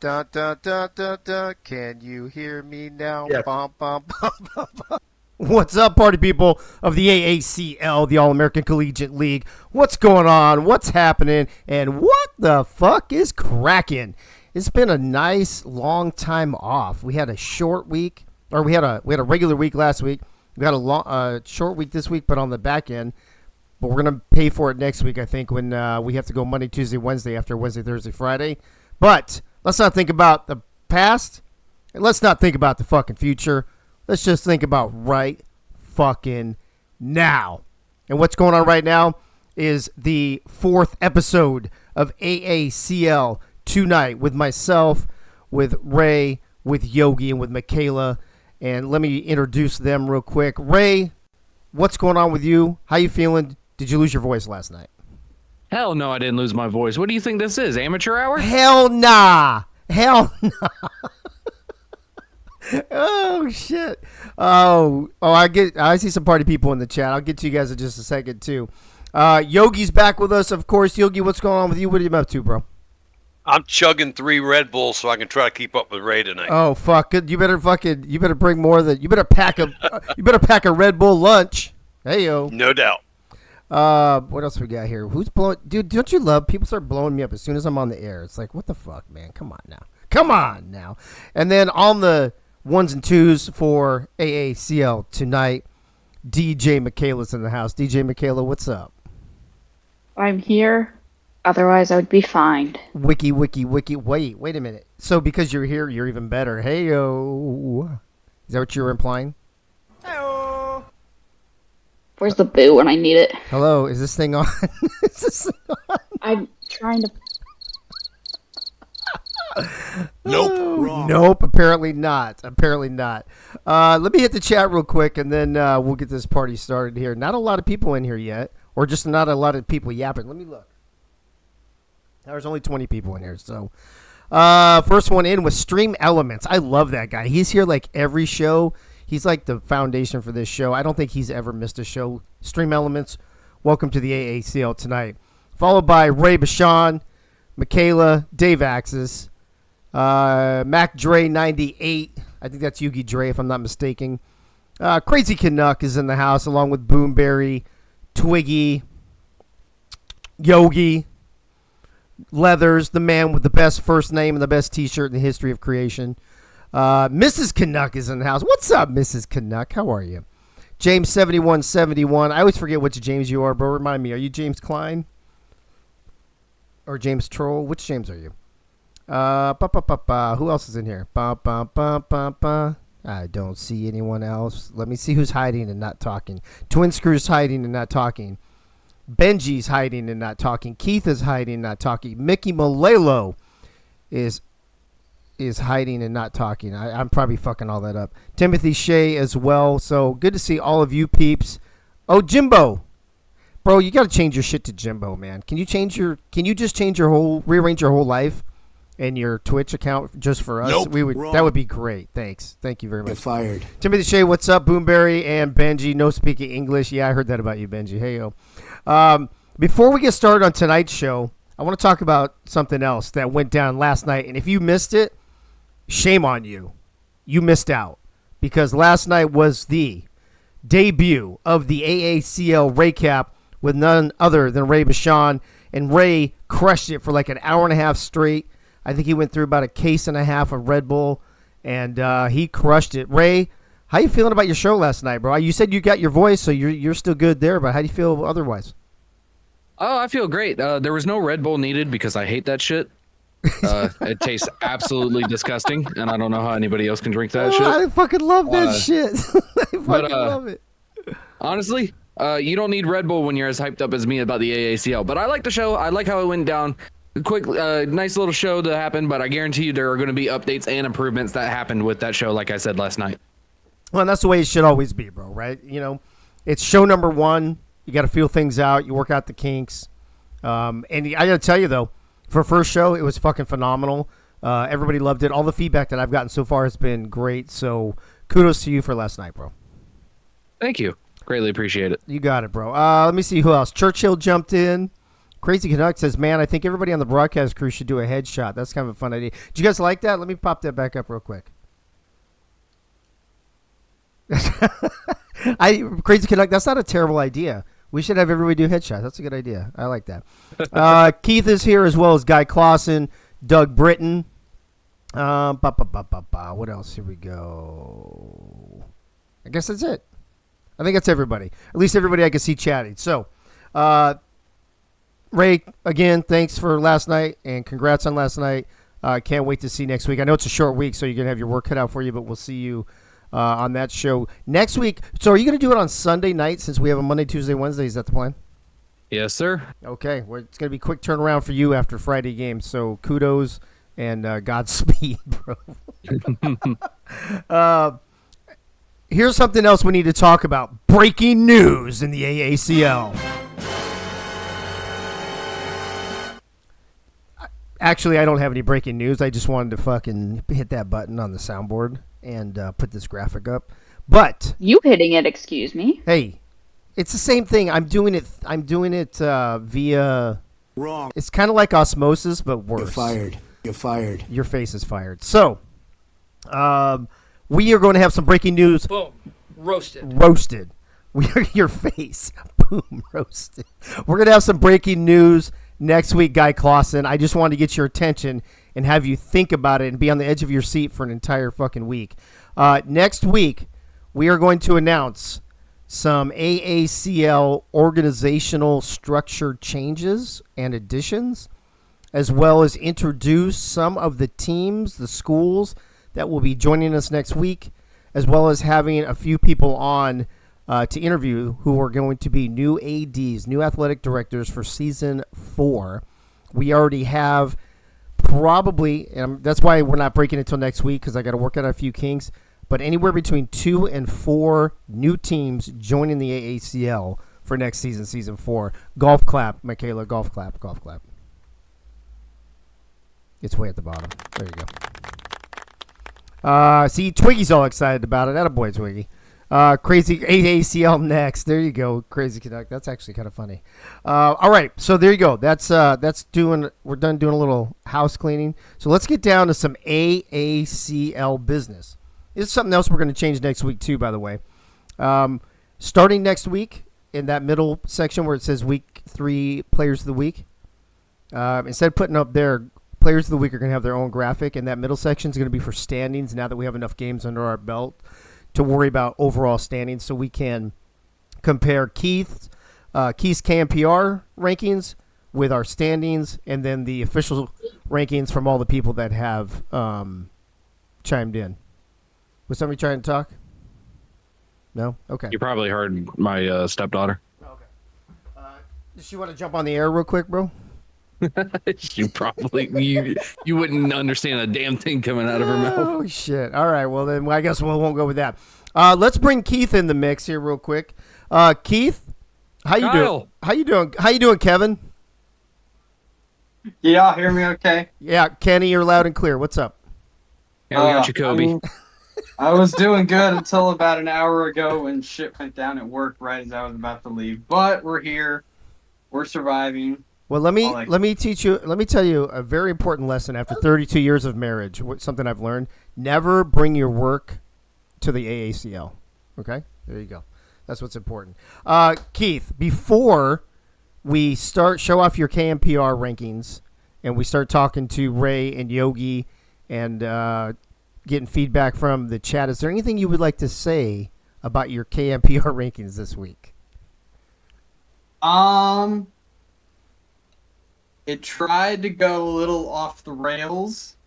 Da, da, da, da, da. Can you hear me now? Yeah. Bum, bum, bum, bum, bum. What's up, party people of the AACL, the All-American Collegiate League? What's going on? What's happening? And what the fuck is cracking? It's been a nice long time off. We had a short week, or we had a regular week last week. We got a short week this week, but on the back end. But we're gonna pay for it next week, I think, when we have to go Monday, Tuesday, Wednesday after Wednesday, Thursday, Friday. But let's not think about the past, and let's not think about the fucking future. Let's just think about right fucking now. And what's going on right now is the 4th episode of AACL TueNight with myself, with Ray, with Yogi, and with Michaela. And let me introduce them real quick. Ray, what's going on with you? How you feeling? Did you lose your voice last night? Hell no, I didn't lose my voice. What do you think this is? Amateur hour? Hell nah. Hell nah. Oh shit. I see some party people in the chat. I'll get to you guys in just a second too. Yogi's back with us, of course. Yogi, what's going on with you? What are you up to, bro? I'm chugging 3 Red Bulls so I can try to keep up with Ray tonight. Oh fuck. Good. You better bring more than you better pack a Red Bull lunch. Hey yo. No doubt. What else we got here? Who's blowing? Dude, don't you love people start blowing me up as soon as I'm on the air? It's like, what the fuck, man? Come on now. And then on the ones and twos for AACL TueNight, DJ Michaela's in the house. DJ Michaela, what's up? I'm here. Otherwise, I would be fined. Wiki. Wait a minute. So because you're here, you're even better. Hey yo. Is that what you were implying? Where's the boo when I need it? Hello, is this thing on? Is this thing on? I'm trying to... Nope. Wrong. Nope, apparently not. Let me hit the chat real quick, and then we'll get this party started here. Not a lot of people in here yet, or just not a lot of people yapping. Let me look. There's only 20 people in here, so... first one in was Stream Elements. I love that guy. He's here like every show. He's like the foundation for this show. I don't think he's ever missed a show. Stream Elements, welcome to the AACL TueNight. Followed by Ray Bashan, Michaela, Dave Axis, Mac Dre 98. I think that's Yugi Dre if I'm not mistaken. Crazy Canuck is in the house along with Boomberry, Twiggy, Yogi, Leathers, the man with the best first name and the best t-shirt in the history of creation. Mrs. Canuck is in the house. What's up, Mrs. Canuck? How are you? James 7171. I always forget which James you are, bro. Remind me. Are you James Klein? Or James Troll? Which James are you? Who else is in here? I don't see anyone else. Let me see who's hiding and not talking. Twin Screw's hiding and not talking. Benji's hiding and not talking. Keith is hiding and not talking. Mickey Malelo is hiding and not talking. I'm probably fucking all that up. Timothy Shea as well. So good to see all of you peeps. Oh, Jimbo. Bro, you got to change your shit to Jimbo, man. Can you just rearrange your whole life and your Twitch account just for us? Nope. That would be great. Thanks. Thank you very much. Get fired. Timothy Shea, what's up? Boomberry and Benji, no speaking English. Yeah, I heard that about you, Benji. Hey, yo. Before we get started on tonight's show, I want to talk about something else that went down last night. And if you missed it, shame on you. You missed out. Because last night was the debut of the AACL Raycap with none other than Ray Bashan. And Ray crushed it for like an hour and a half straight. I think he went through about a case and a half of Red Bull. And he crushed it. Ray, how you feeling about your show last night, bro? You said you got your voice, so you're still good there. But how do you feel otherwise? Oh, I feel great. There was no Red Bull needed because I hate that shit. It tastes absolutely disgusting, and I don't know how anybody else can drink that shit. I fucking love that shit. I fucking love it. Honestly, you don't need Red Bull when you're as hyped up as me about the AACL. But I like the show. I like how it went down. Quick, nice little show that happened, but I guarantee you there are going to be updates and improvements that happened with that show, like I said last night. Well, and that's the way it should always be, bro, right? You know, it's show number 1. You got to feel things out. You work out the kinks. And I got to tell you, though, for first show, it was fucking phenomenal. Everybody loved it. All the feedback that I've gotten so far has been great. So kudos to you for last night, bro. Thank you. Greatly appreciate it. You got it, bro. Let me see who else. Churchill jumped in. Crazy Canuck says, man, I think everybody on the broadcast crew should do a headshot. That's kind of a fun idea. Did you guys like that? Let me pop that back up real quick. Crazy Canuck, that's not a terrible idea. We should have everybody do headshots. That's a good idea. I like that. Keith is here as well as Guy Clausen, Doug Britton. What else? Here we go. I guess that's it. I think that's everybody. At least everybody I can see chatting. So, Ray, again, thanks for last night and congrats on last night. Can't wait to see next week. I know it's a short week, so you're going to have your work cut out for you, but we'll see you on that show next week. So are you going to do it on Sunday night since we have a Monday, Tuesday, Wednesday? Is that the plan? Yes, sir. Okay. Well, it's going to be a quick turnaround for you after Friday game. So kudos and Godspeed, bro. Here's something else we need to talk about. Breaking news in the AACL. Actually, I don't have any breaking news. I just wanted to fucking hit that button on the soundboard and put this graphic up. But You hitting it, excuse me. hey, it's the same thing. I'm doing it via. Wrong. It's kind of like osmosis, but worse. You're fired. You're fired. Your face is fired. So, we are going to have some breaking news. Boom. Roasted. Roasted. We are your face. Boom. Roasted. We're going to have some breaking news next week, Guy Clausen. I just wanted to get your attention and have you think about it and be on the edge of your seat for an entire fucking week. Next week, we are going to announce some AACL organizational structure changes and additions, as well as introduce some of the teams, the schools that will be joining us next week, as well as having a few people on to interview who are going to be new ADs, new athletic directors for season 4. We already have probably, and that's why we're not breaking it until next week because I got to work out a few kinks, but anywhere between 2 and 4 new teams joining the AACL for next season, season 4. Golf clap, Michaela, golf clap, golf clap. It's way at the bottom. There you go. See, Twiggy's all excited about it. Attaboy, Twiggy. Crazy AACL next. There you go, Crazy Canuck. That's actually kind of funny. All right, so there you go. That's doing. We're done doing a little house cleaning. So let's get down to some AACL business. This is something else we're going to change next week too, by the way. Starting next week in that middle section where it says Week 3 Players of the Week, instead of putting up their Players of the Week are going to have their own graphic, and that middle section is going to be for standings. Now that we have enough games under our belt to worry about overall standings, so we can compare Keith's KMPR rankings with our standings, and then the official rankings from all the people that have chimed in. Was somebody trying to talk? No? Okay. You probably heard my stepdaughter. Okay. Does she want to jump on the air real quick, bro? You probably you wouldn't understand a damn thing coming out of her mouth. Oh shit! All right, well then I guess we won't go with that. Let's bring Keith in the mix here real quick. Keith, how you doing? Kyle. How you doing? How you doing, Kevin? Y'all hear me okay? Yeah, Kenny, you're loud and clear. What's up? Yeah, we got you, Kobe. I was doing good until about an hour ago when shit went down at work right as I was about to leave. But we're here. We're surviving. Well, let me tell you a very important lesson after 32 years of marriage. Something I've learned: never bring your work to the AACL. Okay, there you go. That's what's important. Keith, before we show off your KMPR rankings, and we start talking to Ray and Yogi, and getting feedback from the chat, is there anything you would like to say about your KMPR rankings this week? It tried to go a little off the rails.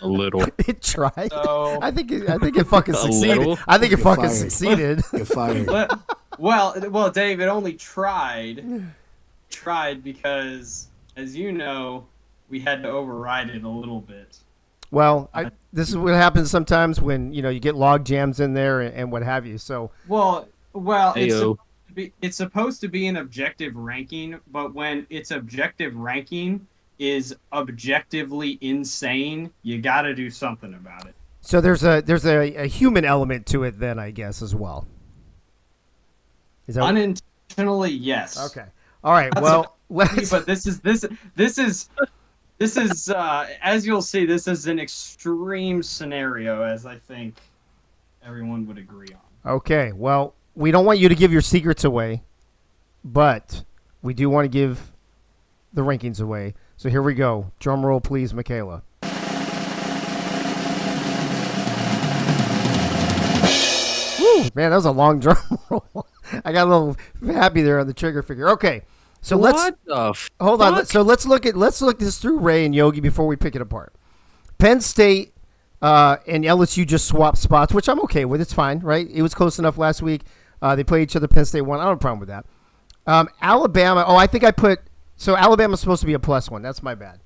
A little. It tried. So, I think it fucking succeeded. little? I think it You're fucking fired. succeeded. You're fired. well, Dave, it only tried because, as you know, we had to override it a little bit. Well, this is what happens sometimes when you get log jams in there and what have you. So Well, Heyo. it's supposed to be an objective ranking, but when its objective ranking is objectively insane, you got to do something about it. So there's a human element to it then, I guess, as well. Is that Unintentionally, yes. okay? All right. Well, let's But this is as you'll see, this is an extreme scenario, as I think everyone would agree on. Okay, well, we don't want you to give your secrets away, but we do want to give the rankings away. So here we go. Drum roll, please, Michaela. Woo, man, that was a long drum roll. I got a little happy there on the trigger finger. Okay, so let's hold on. So let's look this through, Ray and Yogi, before we pick it apart. Penn State and LSU just swapped spots, which I'm okay with. It's fine, right? It was close enough last week. They played each other. Penn State won. I don't have a problem with that. Alabama. Oh, I think I put. So Alabama's supposed to be a +1. That's my bad.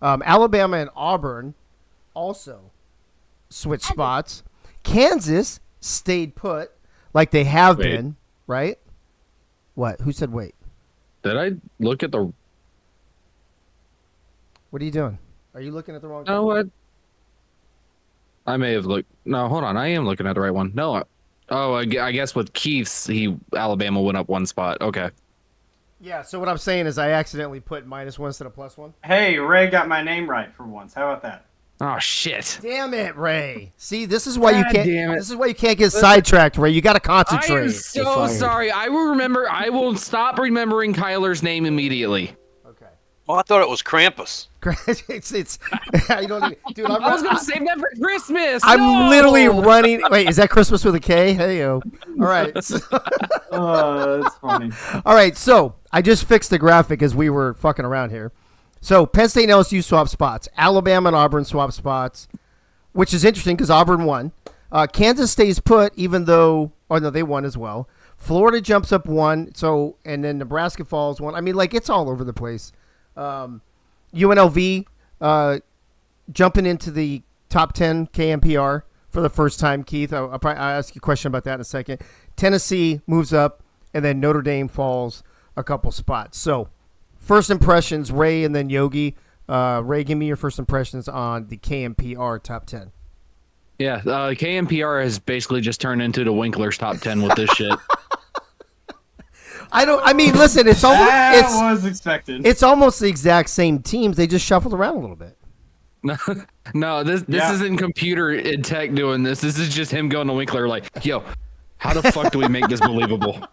Alabama and Auburn also switched spots. Kansas stayed put like they have been, right? What? Who said wait? Did I look at the? What are you doing? Are you looking at the wrong? No, what? I may have looked. No, hold on. I am looking at the right one. No. I guess with Keith's, Alabama went up one spot. Okay. Yeah. So what I'm saying is, I accidentally put -1 instead of +1. Hey, Ray got my name right for once. How about that? Oh shit! Damn it, Ray. See, this is why you God can't. damn it. This is why you can't get sidetracked, Ray. You got to I am concentrate. so fired. sorry. I will remember. I will stop remembering Kyler's name immediately. Okay. Oh, I thought it was Krampus. it's you don't, dude. I was gonna save that for Christmas. I'm No! literally running. Wait, is that Christmas with a K? Hey yo. All right. So, That's funny. all right. So I just fixed the graphic as we were fucking around here. So Penn State and LSU swap spots. Alabama and Auburn swap spots, which is interesting because Auburn won. Kansas stays put, even though, oh no, they won as well. Florida jumps up 1. So and then Nebraska falls 1. I mean, like it's all over the place. UNLV jumping into the top 10 KMPR for the first time, Keith. I'll ask you a question about that in a second. Tennessee moves up, and then Notre Dame falls a couple spots. So first impressions, Ray and then Yogi. Ray, give me your first impressions on the KMPR top 10. Yeah, KMPR has basically just turned into the Winkler's top 10 with this shit. I mean, listen, it's almost That was expected. it's almost the exact same teams. They just shuffled around a little bit. No, this Yeah. isn't computer and tech doing this. This is just him going to Winkler like, yo, how the fuck do we make this believable?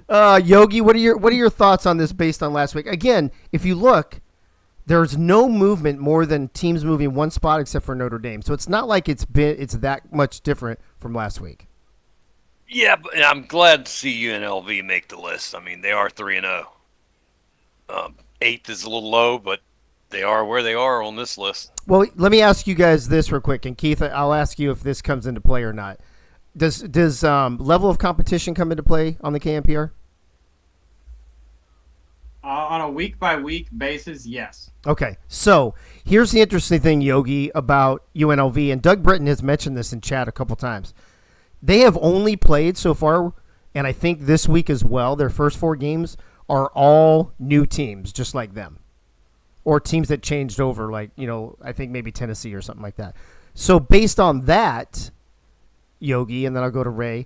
Yogi, what are your thoughts on this based on last week? Again, if you look, there's no movement more than teams moving one spot except for Notre Dame. So it's not like it's that much different from last week. Yeah, but I'm glad to see UNLV make the list. I mean, they are 3-0. 8th is a little low, but they are where they are on this list. Well, let me ask you guys this real quick, and Keith, I'll ask you if this comes into play or not. Does level of competition come into play on the KMPR? On a week-by-week basis, yes. Okay, so here's the interesting thing, Yogi, about UNLV, and Doug Britton has mentioned this in chat a couple times. They have only played so far, and I think this week as well, their first 4 games are all new teams, just like them. Or teams that changed over, like, I think maybe Tennessee or something like that. So based on that, Yogi, and then I'll go to Ray,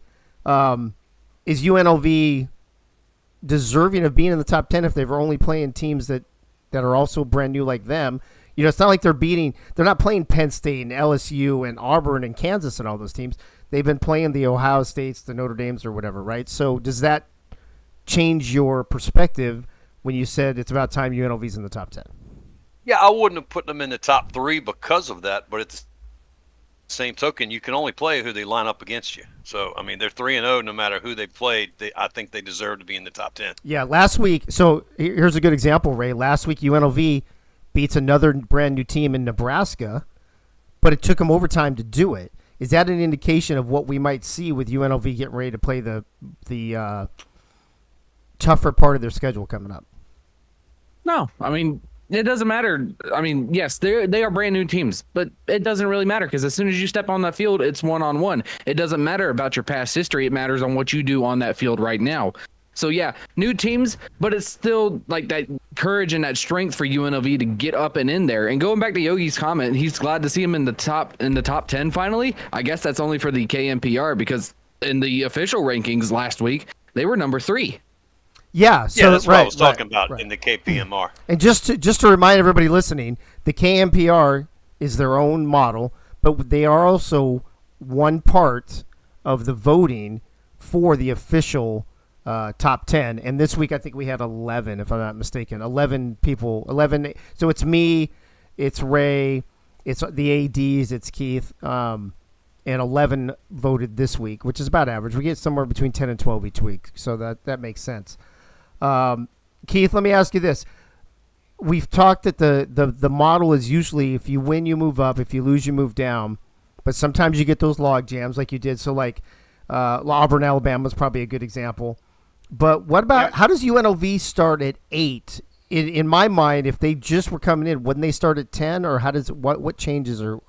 is UNLV deserving of being in the top 10 if they're only playing teams that are also brand new like them? It's not like they're not playing Penn State and LSU and Auburn and Kansas and all those teams. They've been playing the Ohio States, the Notre Dames or whatever, right? So does that change your perspective when you said it's about time UNLV's in the top 10? Yeah, I wouldn't have put them in the top 3 because of that, but at the same token, you can only play who they line up against you. So, I mean, they're 3-0 no matter who they played. I think they deserve to be in the top 10. Yeah, last week, so here's a good example, Ray. Last week, UNLV beats another brand new team in Nebraska, but it took them overtime to do it. Is that an indication of what we might see with UNLV getting ready to play the tougher part of their schedule coming up? No, I mean, it doesn't matter. I mean, yes, they are brand new teams, but it doesn't really matter because as soon as you step on that field, it's 1-on-1. It doesn't matter about your past history. It matters on what you do on that field right now. So yeah, new teams, but it's still like that courage and that strength for UNLV to get up and in there. And going back to Yogi's comment, he's glad to see him in the top 10 finally. I guess that's only for the KMPR because in the official rankings last week, they were number 3. Yeah, so that's what I was talking right. about in the KPMR. And just to remind everybody listening, the KMPR is their own model, but they are also one part of the voting for the official top 10. And this week I think we had 11, if I'm not mistaken. 11 people. 11. So it's me, it's Ray, it's the ADs, it's Keith, and 11 voted this week, which is about average. We get somewhere between 10 and 12 each week, so that makes sense. Keith, let me ask you this. We've talked that the model is usually if you win, you move up. If you lose, you move down. But sometimes you get those log jams like you did. So like Auburn, Alabama is probably a good example. But what about how does UNLV start at 8? In my mind, if they just were coming in, wouldn't they start at 10? Or how does what changes or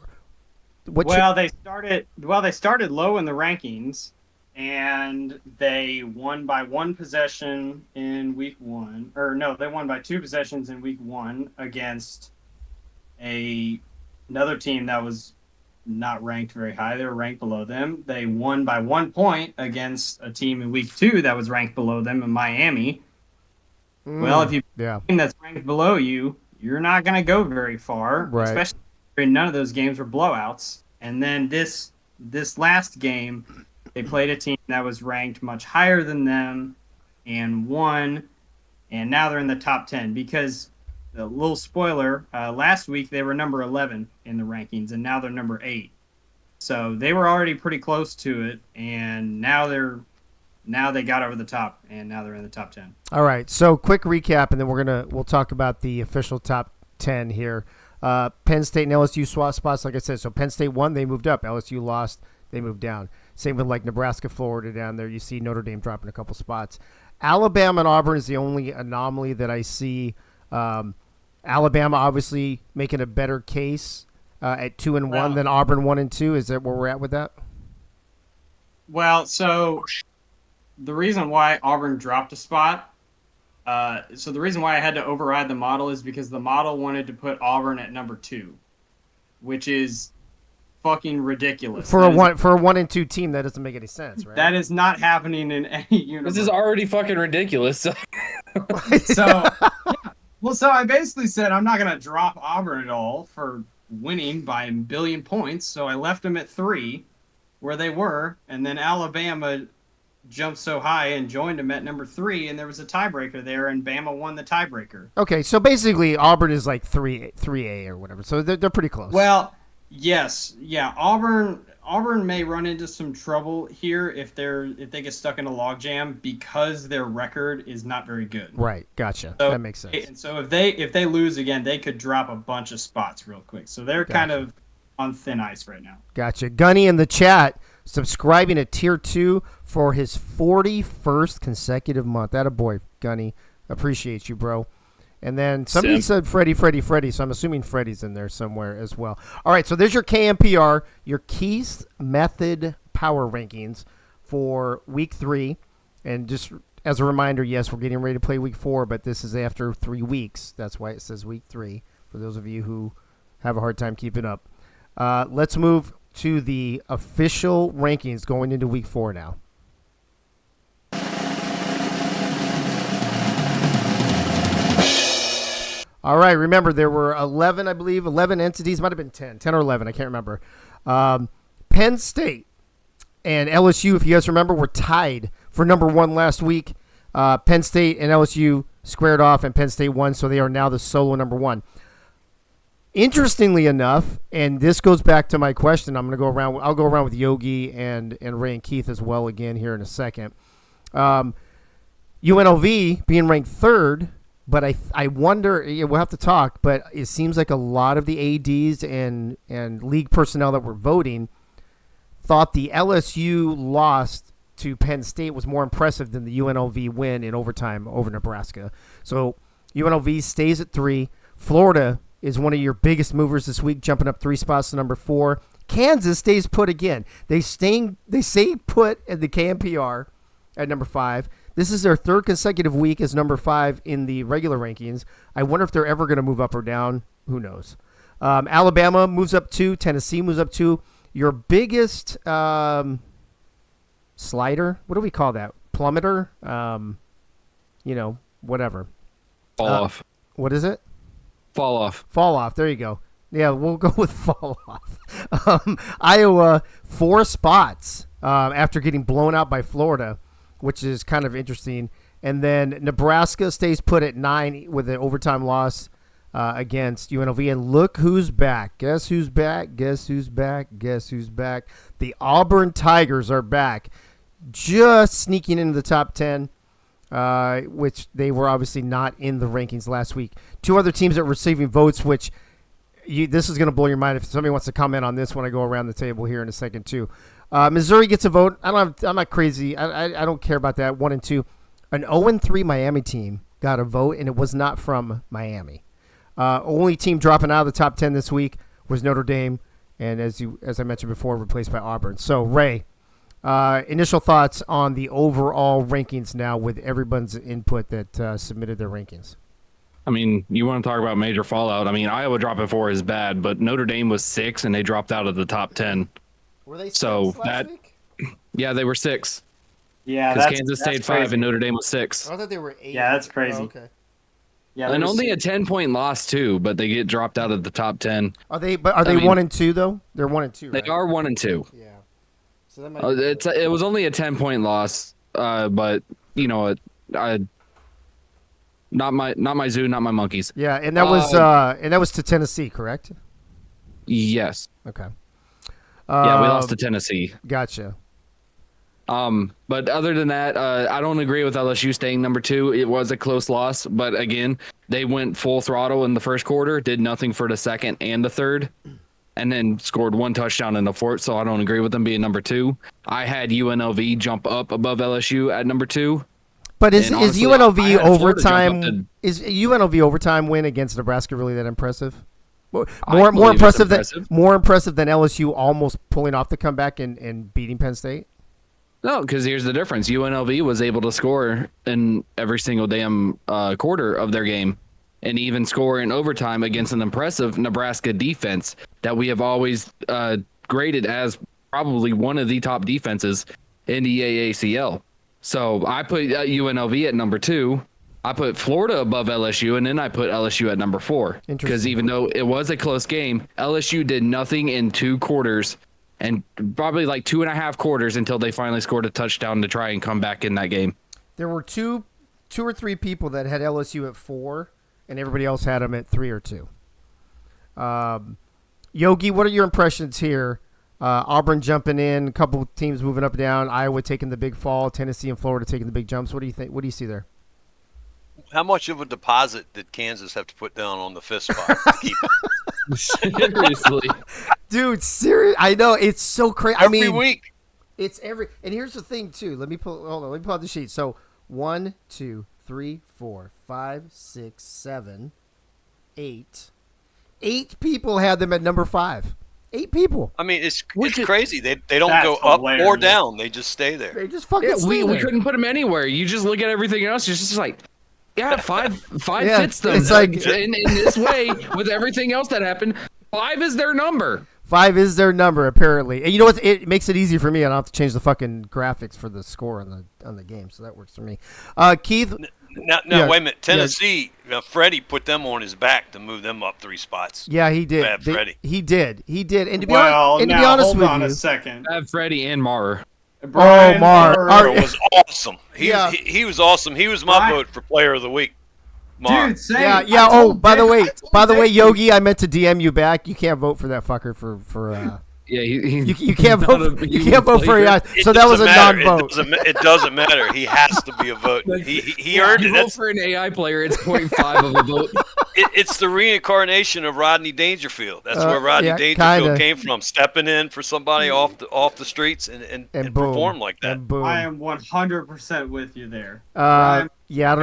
what? They started low in the rankings. And they won by one possession in week 1. Or no, they won by 2 possessions in week 1 against another team that was not ranked very high. They were ranked below them. They won by 1 point against a team in week 2 that was ranked below them in Miami. Well, if you a team that's ranked below you, you're not going to go very far, right. Especially none of those games were blowouts. And then this last game, they played a team that was ranked much higher than them and won, and now they're in the top 10 because, a little spoiler, last week they were number 11 in the rankings, and now they're number 8. So they were already pretty close to it, and now they got over the top, and now they're in the top 10. All right, so quick recap, and then we'll talk about the official top 10 here. Penn State and LSU swap spots, like I said. So Penn State won, they moved up. LSU lost, they moved down. Same with like Nebraska, Florida down there. You see Notre Dame dropping a couple spots. Alabama and Auburn is the only anomaly that I see. Alabama obviously making a better case at 2-1 than Auburn 1-2. Is that where we're at with that? Well, so the reason why Auburn dropped a spot, the reason why I had to override the model is because the model wanted to put Auburn at number 2, which is fucking ridiculous. For a 1-2 team, that doesn't make any sense, right? That is not happening in any universe. This is already fucking ridiculous. So I basically said I'm not going to drop Auburn at all for winning by a billion points. So I left them at 3 where they were. And then Alabama jumped so high and joined them at number 3. And there was a tiebreaker there. And Bama won the tiebreaker. Okay. So basically Auburn is like 3A or whatever. So they're pretty close. Well, yes. Yeah. Auburn may run into some trouble here if they get stuck in a logjam because their record is not very good. Right, gotcha. So, that makes sense. And so if they lose again, they could drop a bunch of spots real quick. So they're kind of on thin ice right now. Gotcha. Gunny in the chat subscribing to Tier 2 for his 41st consecutive month. Attaboy, Gunny. Appreciate you, bro. And then somebody said Freddie, so I'm assuming Freddie's in there somewhere as well. All right, so there's your KMPR, your Keith Method Power Rankings for Week 3. And just as a reminder, yes, we're getting ready to play Week 4, but this is after 3 weeks. That's why it says Week 3, for those of you who have a hard time keeping up. Let's move to the official rankings going into Week 4 now. All right, remember, there were 11, I believe, 11 entities. Might have been 10 or 11. I can't remember. Penn State and LSU, if you guys remember, were tied for number 1 last week. Penn State and LSU squared off, and Penn State won, so they are now the solo number 1. Interestingly enough, and this goes back to my question, I'll go around with Yogi and Ray and Keith as well again here in a second. UNLV being ranked 3rd, but I wonder, we'll have to talk, but it seems like a lot of the ADs and league personnel that were voting thought the LSU loss to Penn State was more impressive than the UNLV win in overtime over Nebraska. So UNLV stays at 3. Florida is one of your biggest movers this week, jumping up 3 spots to number 4. Kansas stays put again. They stay put at the KMPR at number 5. This is their 3rd consecutive week as number 5 in the regular rankings. I wonder if they're ever going to move up or down. Who knows? Alabama moves up 2. Tennessee moves up 2. Your biggest slider, what do we call that? Plummeter? whatever. Fall off. What is it? Fall off. Fall off. There you go. Yeah, we'll go with fall off. Iowa, 4 spots after getting blown out by Florida, which is kind of interesting. And then Nebraska stays put at 9 with an overtime loss against UNLV. And look who's back. Guess who's back? Guess who's back? Guess who's back? The Auburn Tigers are back, just sneaking into the top 10. Which they were obviously not in the rankings last week. 2 other teams that were receiving votes, which this is going to blow your mind if somebody wants to comment on this when I go around the table here in a second too. Missouri gets a vote. I'm not crazy. I don't care about that. 1 and 2. An 0-3 Miami team got a vote, and it was not from Miami. Only team dropping out of the top 10 this week was Notre Dame, and as I mentioned before, replaced by Auburn. So Ray, initial thoughts on the overall rankings now with everyone's input that submitted their rankings. I mean, you want to talk about major fallout. I mean, Iowa dropping 4 is bad, but Notre Dame was 6 and they dropped out of the top 10. Were they So last week? Yeah, they were 6. Yeah, Because that's Kansas that's stayed 5 crazy. and Notre Dame was 6. I thought they were 8. Yeah, that's crazy. Oh, okay. Yeah, And there was only a 6. 10-point loss too, but they get dropped out of the top 10. Are they 1 and 2 though? They're 1 and 2. They Right? are 1 and 2. Yeah. So that might It was only a 10-point loss, but not my zoo, not my monkeys. Yeah, and that was to Tennessee, correct? Yes. Okay. Yeah, we lost to Tennessee. Gotcha. But other than that, I don't agree with LSU staying number 2. It was a close loss, but again, they went full throttle in the first quarter, did nothing for the second and the third, and then scored 1 touchdown in the fourth. So I don't agree with them being number 2. I had UNLV jump up above LSU at number 2. But is honestly, UNLV I had Florida jump overtime? up to- Is UNLV overtime win against Nebraska really that impressive? More believe it's impressive. more impressive than LSU almost pulling off the comeback and beating Penn State. No, because here's the difference. UNLV was able to score in every single damn quarter of their game and even score in overtime against an impressive Nebraska defense that we have always graded as probably one of the top defenses in the AACL. So I put UNLV at number 2. I put Florida above LSU, and then I put LSU at number 4. Because even though it was a close game, LSU did nothing in 2 quarters and probably like 2.5 quarters until they finally scored a touchdown to try and come back in that game. There were two or three people that had LSU at 4, and everybody else had them at 3 or 2. Yogi, what are your impressions here? Auburn jumping in, a couple teams moving up and down, Iowa taking the big fall, Tennessee and Florida taking the big jumps. What do you think? What do you see there? How much of a deposit did Kansas have to put down on the 5th spot to keep it? Seriously. Dude, serious. I know it's so crazy. Every week. It's every. And here's the thing too. Let me pull out the sheet. So 1, 2, 3, 4, 5, 6, 7, 8. 8 people had them at number 5. 8 people. I mean, it's crazy. They don't That's go up or hilarious. down. They just stay there. They just fucking Yeah, stay we there. couldn't put them anywhere. You just look at everything else. It's just like, yeah, 5 Yeah, fits them. it's like- in this way, with everything else that happened, 5 is their number. 5 is their number apparently. And you know what? It makes it easy for me. I don't have to change the fucking graphics for the score on the game, so that works for me. Keith. No, Yeah, wait a minute. Tennessee, Freddie put them on his back to move them up 3 spots. Yeah, he did. Bad Freddie. He did. And to be, Well, and to now be honest hold with on you, a second. Freddie and Maurer. Brian Mar. Murray. It was awesome. Yeah. He was awesome. He was my Right. vote for Player of the Week. Mark. Dude, same. yeah. I Oh, told by the Dick- way, I told Dick- Yogi, I meant to DM you back. You can't vote for that fucker for. Yeah, You can't vote. You can't vote for yeah. yeah. So that was a non-vote. It doesn't matter. He has to be a vote. He earned You it. vote That's, for an AI player, it's 0.5 of a vote. it's the reincarnation of Rodney Dangerfield. That's where Rodney yeah, Dangerfield kinda. came from, stepping in for somebody off the streets and boom, perform like that. And boom. I am 100% with you there. Yeah, I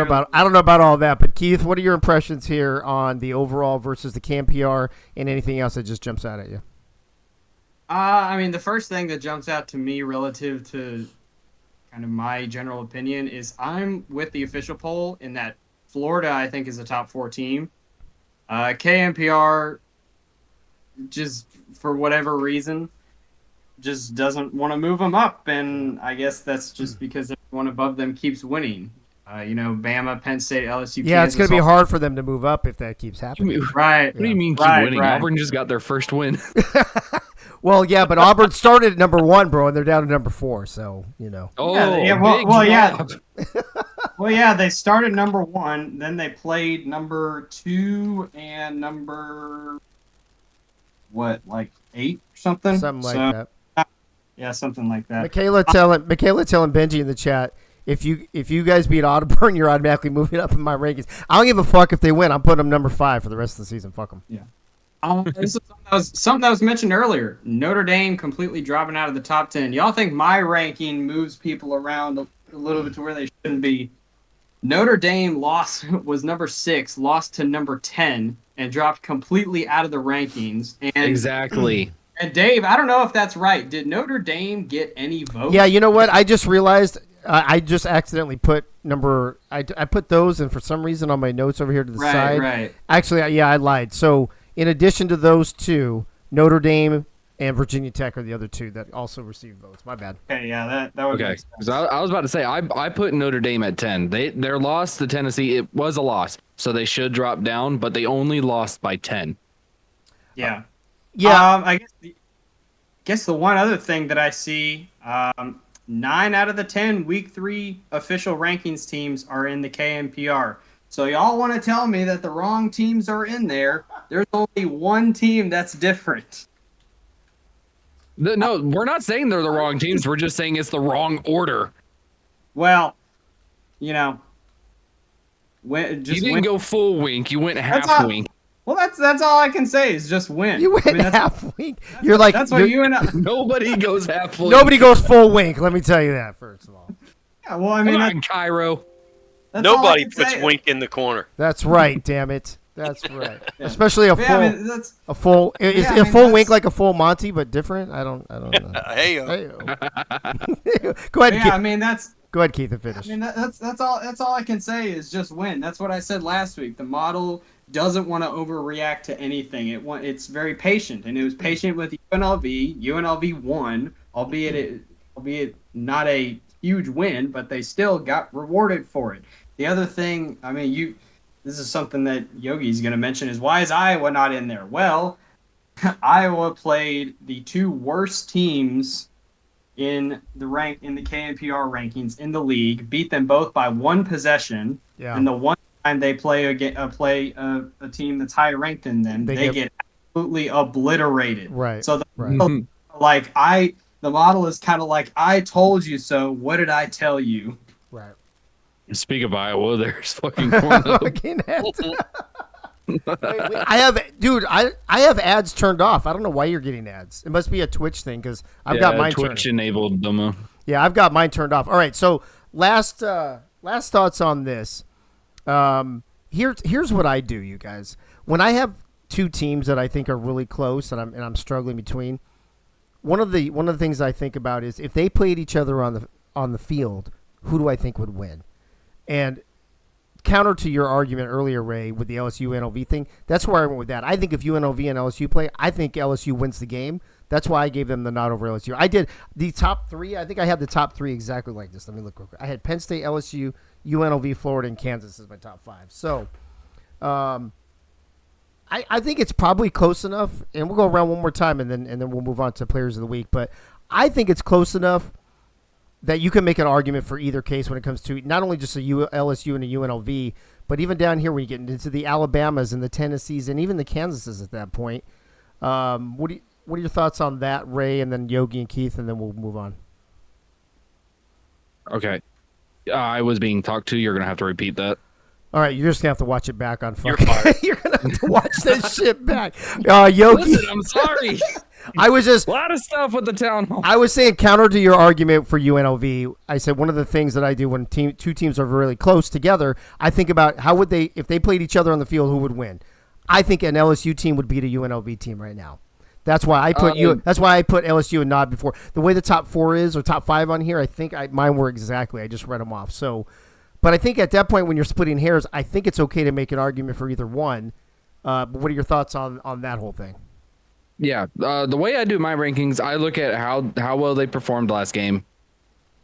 don't know about all that, but Keith, what are your impressions here on the overall versus the Camp PR and anything else that just jumps out at you? I mean, the first thing that jumps out to me relative to kind of my general opinion is I'm with the official poll in that Florida, I think, is a top 4 team. KMPR, just for whatever reason, just doesn't want to move them up, and I guess that's just because everyone above them keeps winning. Bama, Penn State, LSU. Yeah, it's Kansas, going to be all- hard for them to move up if that keeps happening. Right. What do you mean keep Right, winning? right. Auburn just got their first win. Well, yeah, but Auburn started at number 1, bro, and they're down to number 4. So Oh, well, big yeah. drop. Well, yeah, they started number 1, then they played number 2 and number 8 or something. something like So, that. Yeah, something like that. Michaela telling Benji in the chat, if you guys beat Auburn, you're automatically moving up in my rankings. I don't give a fuck if they win. I'm putting them number 5 for the rest of the season. Fuck them. Yeah. This is something that was mentioned earlier. Notre Dame completely dropping out of the top 10. Y'all think my ranking moves people around a little bit to where they shouldn't be? Notre Dame was number 6, lost to number 10, and dropped completely out of the rankings. And Exactly. And Dave, I don't know if that's right. Did Notre Dame get any votes? Yeah, you know what? I just realized I just accidentally put I put those, and for some reason on my notes over here to the side. Right. Actually, yeah, I lied. So in addition to those two, Notre Dame and Virginia Tech are the other two that also received votes. My bad. Okay, yeah, that would Okay, make sense. because I was about to say I put Notre Dame at 10. Their loss to Tennessee, it was a loss, so they should drop down, but they only lost by 10. Yeah. Yeah. I guess the one other thing that I see, 9 out of the 10 Week 3 official rankings teams are in the KMPR. So y'all want to tell me that the wrong teams are in there? There's only one team that's different. No, we're not saying they're the wrong teams. We're just saying it's the wrong order. Well, You didn't go full wink. You went half not- wink. Well, that's all I can say is just win. You went I mean, that's- half wink. You're like That's what you're- you and I. Nobody goes half wink. Nobody goes full wink. Let me tell you that first of all. Yeah, well, I mean, Come on, Cairo. that's all I Nobody can puts say. Wink in the corner. That's right. Damn it. That's right. Especially a But full. yeah, I mean, that's A full is Yeah, I a mean, full that's- wink like a full Monty, but different. I don't know. Hey, Hey-o. Go ahead, yeah. Keith. I mean, that's. Go ahead, Keith, and finish. I mean, that's all I can say is just win. That's what I said last week. The model doesn't want to overreact to anything. It's very patient, and it was patient with UNLV. UNLV won, albeit not a huge win, but they still got rewarded for it. The other thing, I mean, this is something that Yogi's going to mention, is why is Iowa not in there? Well, Iowa played the 2 worst teams in the KNPR rankings in the league, beat them both by 1 possession, Yeah. and the one time they play a team that's higher ranked than them, they get absolutely obliterated. Right. So Right. the model is kind of like, I told you so. What did I tell you? Right. Speak of Iowa, there's fucking Pornhub. Fucking ads. I have ads turned off. I don't know why you're getting ads. It must be a Twitch thing because I've got mine Twitch turned. enabled them. Yeah, I've got mine turned off. All right, so last thoughts on this. Here's what I do, you guys. When I have 2 teams that I think are really close and I'm struggling between, one of the things I think about is if they played each other on the field, who do I think would win? And counter to your argument earlier, Ray, with the LSU UNLV thing, that's where I went with that. I think if UNLV and LSU play, I think LSU wins the game. That's why I gave them the nod over LSU. I did the top 3. I think I had the top 3 exactly like this. Let me look real quick. I had Penn State, LSU, UNLV, Florida, and Kansas as my top 5. So, I think it's probably close enough, and we'll go around one more time, and then we'll move on to players of the week. But I think it's close enough that you can make an argument for either case when it comes to not only just a LSU and a UNLV, but even down here when you get into the Alabamas and the Tennessees and even the Kansases at that point. What are your thoughts on that, Ray, and then Yogi and Keith, and then we'll move on. Okay. I was being talked to. You're going to have to repeat that. All right, you're just going to have to watch it back on You're fucking. fired. You're going to have to watch that shit back. Yogi, Listen, I'm sorry. I was just. A lot of stuff with the town hall. I was saying counter to your argument for UNLV. I said one of the things that I do when 2 teams are really close together, I think about how would they, if they played each other on the field, who would win? I think an LSU team would beat a UNLV team right now. That's why I put That's why I put LSU and nod before the way the top 4 is or top 5 on here. I think mine were exactly. I just read them off. So, but I think at that point when you're splitting hairs, I think it's okay to make an argument for either one. But what are your thoughts on that whole thing? Yeah, the way I do my rankings, I look at how well they performed last game.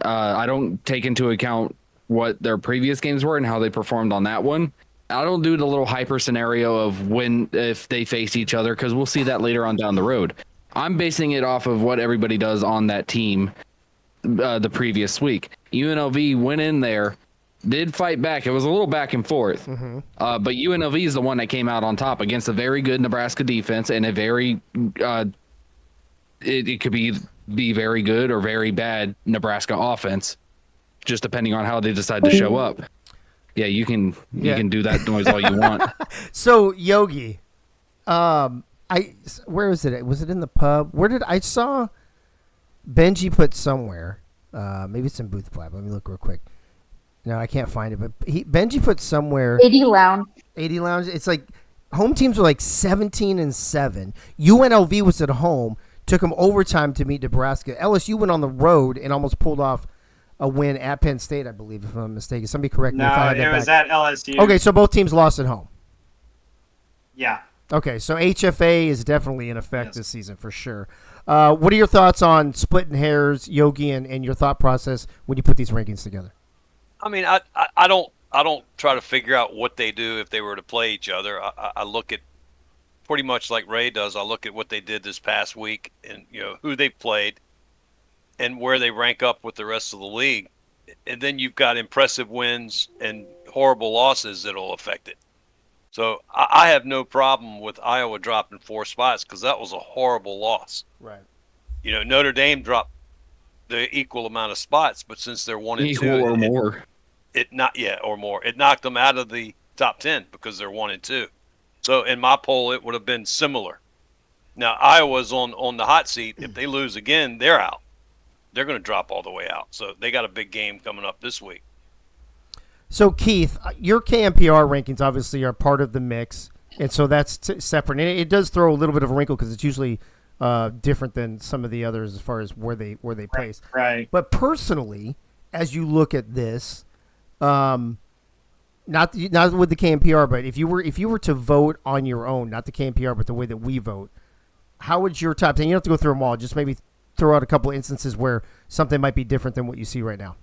I don't take into account what their previous games were and how they performed on that one. I don't do the little hyper scenario of if they face each other, because we'll see that later on down the road. I'm basing it off of what everybody does on that team the previous week. UNLV went in there, did fight back. It was a little back and forth, but UNLV is the one that came out on top against a very good Nebraska defense and a very it could be very good or very bad Nebraska offense, just depending on how they decide to show up. Yeah, you can do that noise all you want. So Yogi, where is it? Was it in the pub? Where did I saw Benji put somewhere? Maybe it's in Booth Blab. Let me look real quick. No, I can't find it. But Benji put somewhere 80 Lounge. 80 Lounge. It's like home teams were like 17-7. UNLV was at home. Took them overtime to meet Nebraska. LSU went on the road and almost pulled off a win at Penn State, I believe, if I'm not mistaken. Somebody correct me if I had that it was back. at LSU. Okay, so both teams lost at home. Yeah. Okay, so HFA is definitely in effect this season for sure. What are your thoughts on splitting hairs, Yogi, and your thought process when you put these rankings together? I mean, I don't try to figure out what they do if they were to play each other. I look at pretty much like Ray does. I look at what they did this past week and who they played and where they rank up with the rest of the league. And then you've got impressive wins and horrible losses that'll affect it. So I have no problem with Iowa dropping 4 spots because that was a horrible loss. Right. Notre Dame dropped the equal amount of spots, but since they're 1 and 2, Equal or more. Or more. It knocked them out of the top 10 because they're 1 and 2. So in my poll, it would have been similar. Now Iowa's on the hot seat. If they lose again, they're out. They're going to drop all the way out. So they got a big game coming up this week. So, Keith, your KMPR rankings obviously are part of the mix, and so that's separate. And it does throw a little bit of a wrinkle because it's usually different than some of the others as far as where they place. Right. But personally, as you look at this, not with the KMPR, but if you were to vote on your own, not the KMPR, but the way that we vote, how would your top 10? You don't have to go through them all. Just maybe throw out a couple of instances where something might be different than what you see right now.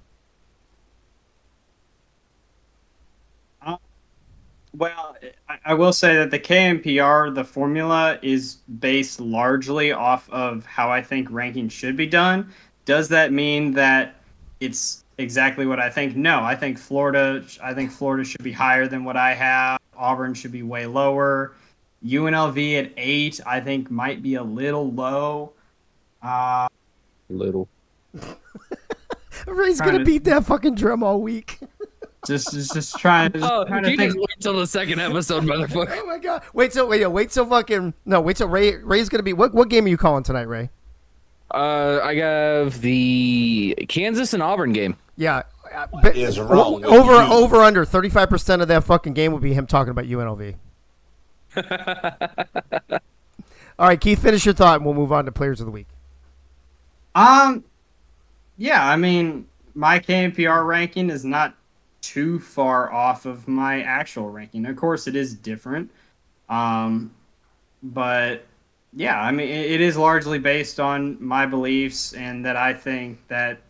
Well, I will say that the KMPR, the formula is based largely off of how I think ranking should be done. Does that mean that it's exactly what I think? No, I think Florida should be higher than what I have. Auburn should be way lower. UNLV at 8, I think might be a little low. Little. Ray's gonna beat that fucking drum all week. Just trying to You think. just wait till the second episode, motherfucker. Oh my god! Wait till Ray's gonna be. What game are you calling tonight, Ray? I have the Kansas and Auburn game. Yeah, is wrong with over under 35% of that fucking game will be him talking about UNLV. All right, Keith, finish your thought, and we'll move on to players of the week. Yeah, I mean, my KMPR ranking is not too far off of my actual ranking. Of course, it is different. But yeah, I mean, it is largely based on my beliefs and that I think that,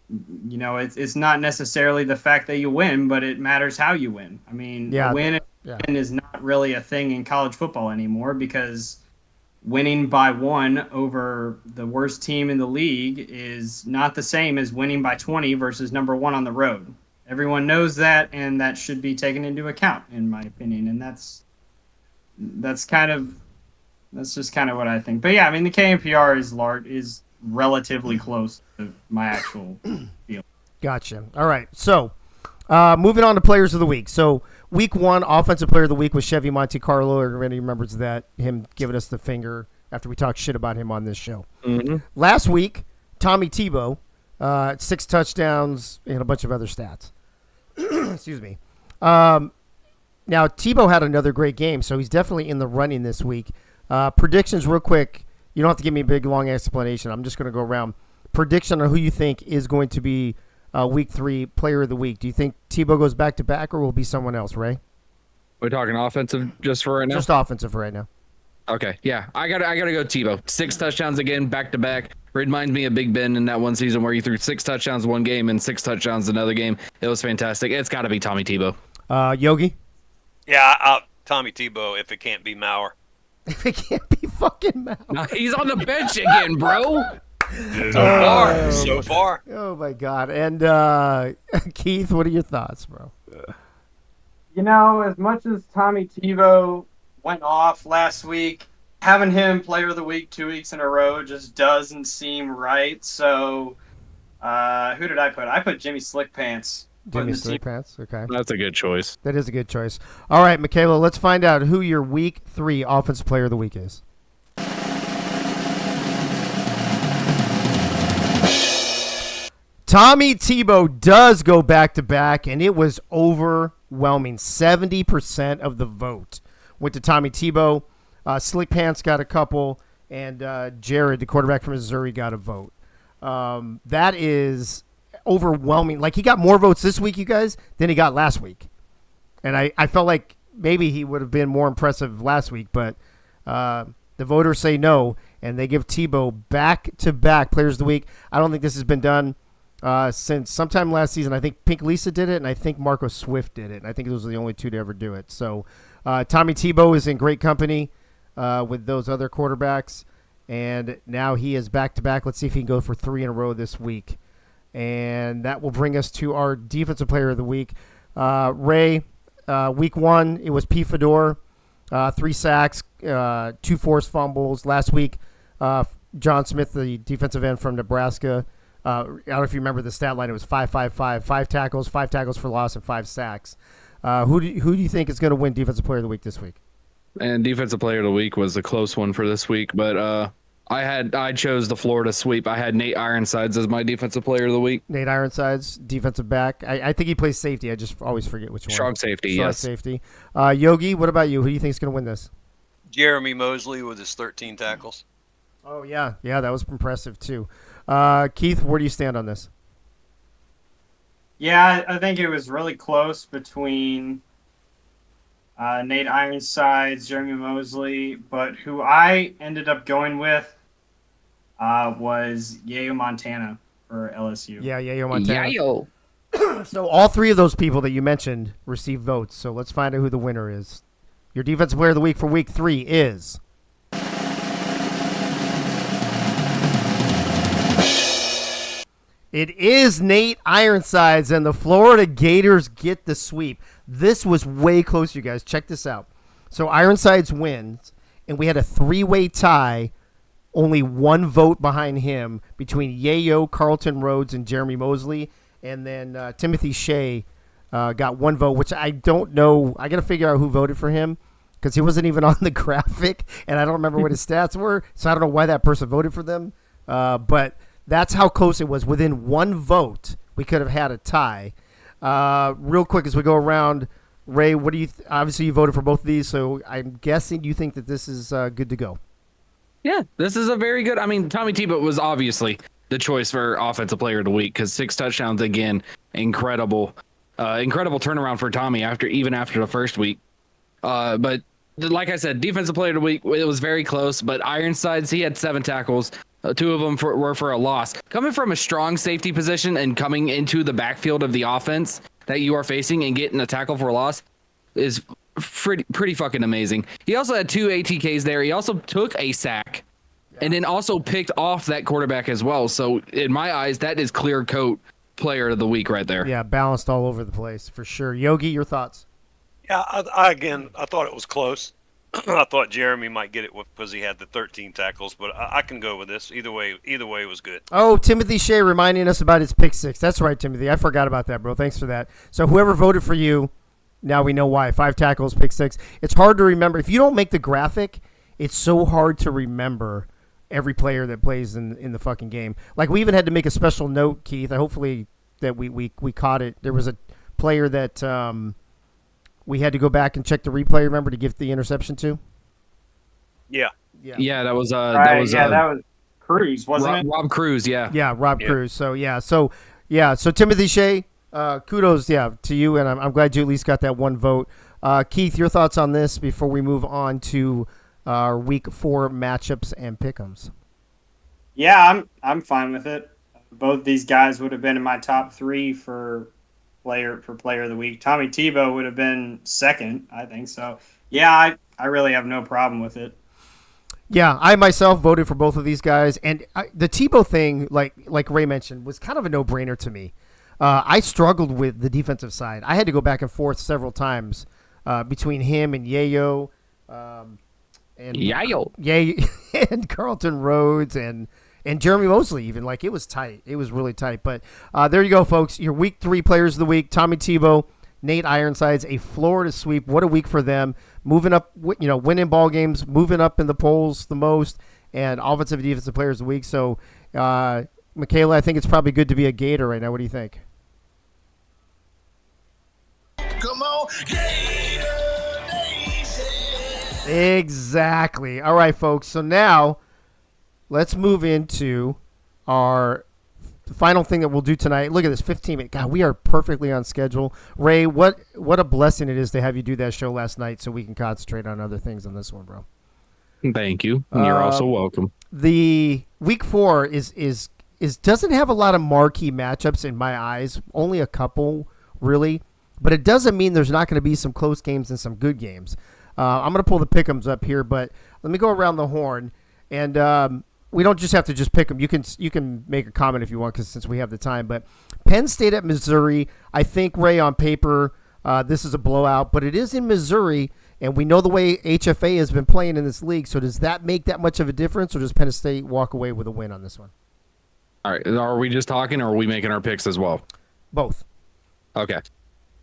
it's not necessarily the fact that you win, but it matters how you win. I mean, a win is not really a thing in college football anymore because winning by 1 over the worst team in the league is not the same as winning by 20 versus number 1 on the road. Everyone knows that, and that should be taken into account, in my opinion. And that's just kind of what I think. But yeah, I mean, the KMPR is relatively close to my actual field. Gotcha. All right, so moving on to players of the week. So week 1, offensive player of the week was Chevy Monte Carlo. Everybody remembers that, him giving us the finger after we talked shit about him on this show. Mm-hmm. Last week, Tommy Tebow, 6 touchdowns and a bunch of other stats. Excuse me. Now, Tebow had another great game, so he's definitely in the running this week. Predictions real quick. You don't have to give me a big, long explanation. I'm just going to go around. Prediction on who you think is going to be week 3 player of the week. Do you think Tebow goes back-to-back or will it be someone else, Ray? We're talking offensive just for right now? Just offensive for right now. Okay, yeah. I gotta go Tebow. 6 touchdowns again, back-to-back. Reminds me of Big Ben in that one season where he threw 6 touchdowns one game and 6 touchdowns another game. It was fantastic. It's got to be Tommy Tebow. Yogi? Yeah, Tommy Tebow if it can't be Mauer. If it can't be fucking Mal. Nah, he's on the bench again, bro. So far. Oh, my God. And Keith, what are your thoughts, bro? You know, as much as Tommy Tebow went off last week, having him player of the week 2 weeks in a row just doesn't seem right. So, who did I put? I put Jimmy Slickpants. Jimmy Slickpants? Okay. That's a good choice. That is a good choice. All right, Michaela, let's find out who your week 3 offensive player of the week is. Tommy Tebow does go back-to-back, and it was overwhelming. 70% of the vote went to Tommy Tebow. Slick Pants got a couple, and Jared, the quarterback from Missouri, got a vote. That is overwhelming. Like, he got more votes this week, you guys, than he got last week. And I felt like maybe he would have been more impressive last week, but the voters say no, and they give Tebow back-to-back players of the week. I don't think this has been done since sometime last season. I think Pink Lisa did it, and I think Marco Swift did it. And I think those are the only two to ever do it. So Tommy Tebow is in great company with those other quarterbacks, and now he is back-to-back. Let's see if he can go for 3 in a row this week. And that will bring us to our defensive player of the week. Ray, week 1, it was P. Fedor, 3 sacks, 2 forced fumbles. Last week, John Smith, the defensive end from Nebraska, I don't know if you remember the stat line. It was 5-5-5, 5 tackles for loss, and 5 sacks. Who do you think is going to win Defensive Player of the Week this week? And Defensive Player of the Week was a close one for this week, but I chose the Florida sweep. I had Nate Ironsides as my Defensive Player of the Week. Nate Ironsides, defensive back. I think he plays safety. I just always forget which one. Strong safety, Strong yes. safety. Yogi, what about you? Who do you think is going to win this? Jeremy Mosley with his 13 tackles. Oh, yeah. Yeah, that was impressive, too. Keith, where do you stand on this? Yeah, I think it was really close between Nate Ironsides, Jeremy Mosley, but who I ended up going with was Yayo Montana for LSU. Yeah, Yayo Montana. Yayo. So all 3 of those people that you mentioned received votes. So let's find out who the winner is. Your Defensive Player of the Week for Week 3 is... It is Nate Ironsides, and the Florida Gators get the sweep. This was way close, you guys. Check this out. So Ironsides wins, and we had a 3-way tie, only 1 vote behind him between Yayo, Carlton Rhodes, and Jeremy Mosley. And then Timothy Shea got 1 vote, which I don't know. I got to figure out who voted for him because he wasn't even on the graphic, and I don't remember what his stats were, so I don't know why that person voted for them. But that's how close it was. Within 1 vote, we could have had a tie. Real quick, as we go around, Ray, what do you? Obviously, you voted for both of these, so I'm guessing you think that this is good to go. Yeah, this is a very good. I mean, Tommy Tebow was obviously the choice for Offensive Player of the Week because 6 touchdowns again, incredible turnaround for Tommy even after the first week. But like I said, Defensive Player of the Week, it was very close. But Ironsides, he had 7 tackles. 2 of them were for a loss. Coming from a strong safety position and coming into the backfield of the offense that you are facing and getting a tackle for a loss is pretty fucking amazing. He also had 2 ATKs there. He also took a sack and then also picked off that quarterback as well. So in my eyes, that is clear coat Player of the Week right there. Yeah, balanced all over the place for sure. Yogi, your thoughts? Yeah, I thought it was close. I thought Jeremy might get it because he had the 13 tackles, but I can go with this. Either way, it was good. Oh, Timothy Shea reminding us about his pick 6. That's right, Timothy. I forgot about that, bro. Thanks for that. So whoever voted for you, now we know why. 5 tackles, pick 6. It's hard to remember. If you don't make the graphic, it's so hard to remember every player that plays in the fucking game. Like, we even had to make a special note, Keith. Hopefully that we caught it. There was a player that we had to go back and check the replay, remember, to give the interception to? Yeah. Yeah, that was Cruz, wasn't it? Rob Cruz, yeah. Yeah, Rob Cruz. So Timothy Shea, kudos, to you, and I'm glad you at least got that 1 vote. Keith, your thoughts on this before we move on to our Week 4 matchups and pick'ems? Yeah, I'm fine with it. Both these guys would have been in my top 3 for player of the week. Tommy Tebow would have been second, I think. So yeah, I really have no problem with it. Yeah, I myself voted for both of these guys, and the Tebow thing, like Ray mentioned, was kind of a no-brainer to me. I struggled with the defensive side. I had to go back and forth several times between him and Yayo, and Yayo. Yay and Carlton Rhodes and Jeremy Mosley. Even like it was tight. It was really tight. But there you go, folks. Your week 3 players of the week: Tommy Tebow, Nate Ironsides, a Florida sweep. What a week for them. Moving up, winning ball games, moving up in the polls the most, and offensive and defensive players of the week. So, Michaela, I think it's probably good to be a Gator right now. What do you think? Come on, Gator Nation. Exactly. All right, folks. So now let's move into our final thing that we'll do tonight. Look at this, 15 minutes. God, we are perfectly on schedule. Ray, what a blessing it is to have you do that show last night so we can concentrate on other things on this one, bro. Thank you. You're also welcome. The week 4 is doesn't have a lot of marquee matchups in my eyes. Only a couple, really. But it doesn't mean there's not going to be some close games and some good games. I'm going to pull the pick'ems up here, but let me go around the horn. And we don't just have to just pick them. You can make a comment if you want, because since we have the time. But Penn State at Missouri, I think, Ray, on paper, this is a blowout. But it is in Missouri, and we know the way HFA has been playing in this league. So does that make that much of a difference, or does Penn State walk away with a win on this one? All right. Are we just talking, or are we making our picks as well? Both. Okay.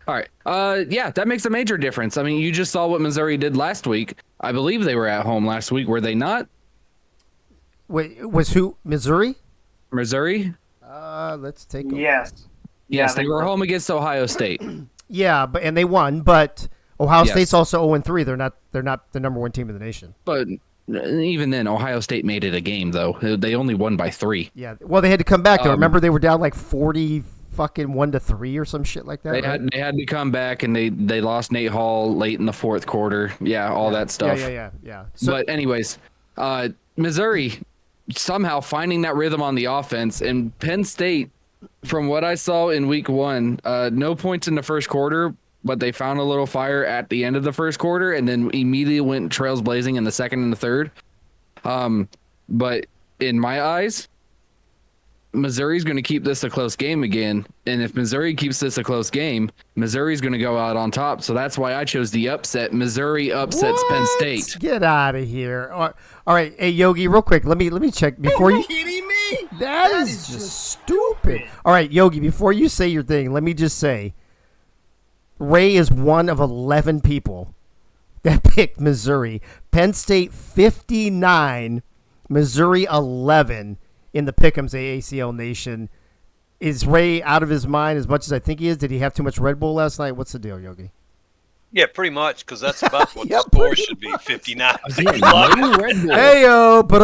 All right. Yeah, that makes a major difference. I mean, you just saw what Missouri did last week. I believe they were at home last week. Were they not? Wait, was who? Missouri? Missouri? Let's take a Yes. Yes, they were home against Ohio State. Yeah, and they won, but Ohio Yes. State's also 0-3. They're not the number 1 team in the nation. But even then, Ohio State made it a game, though. They only won by 3. Yeah. Well, they had to come back though. Remember, they were down like 40 fucking 1-3 or some shit like that. They had to come back, and they lost Nate Hall late in the 4th quarter. Yeah, all that stuff. Yeah. So, But anyways, Missouri somehow finding that rhythm on the offense, and Penn State, from what I saw in week 1, no points in the first quarter, but they found a little fire at the end of the first quarter, and then immediately went trails blazing in the second and the third. But in my eyes, Missouri's going to keep this a close game again, and if Missouri keeps this a close game, Missouri's going to go out on top. So that's why I chose the upset. Missouri upsets Penn State. Get out of here. All right, hey Yogi, real quick. Let me check before you. Kidding me? That is just stupid. All right, Yogi, before you say your thing, let me just say, Ray is one of 11 people that picked Missouri. Penn State 59, Missouri 11 in the Pick'ems AACL Nation. Is Ray out of his mind as much as I think he is? Did he have too much Red Bull last night? What's the deal, Yogi? Yeah, pretty much, because that's about what Yeah, the score pretty should be, 59. Heyo, but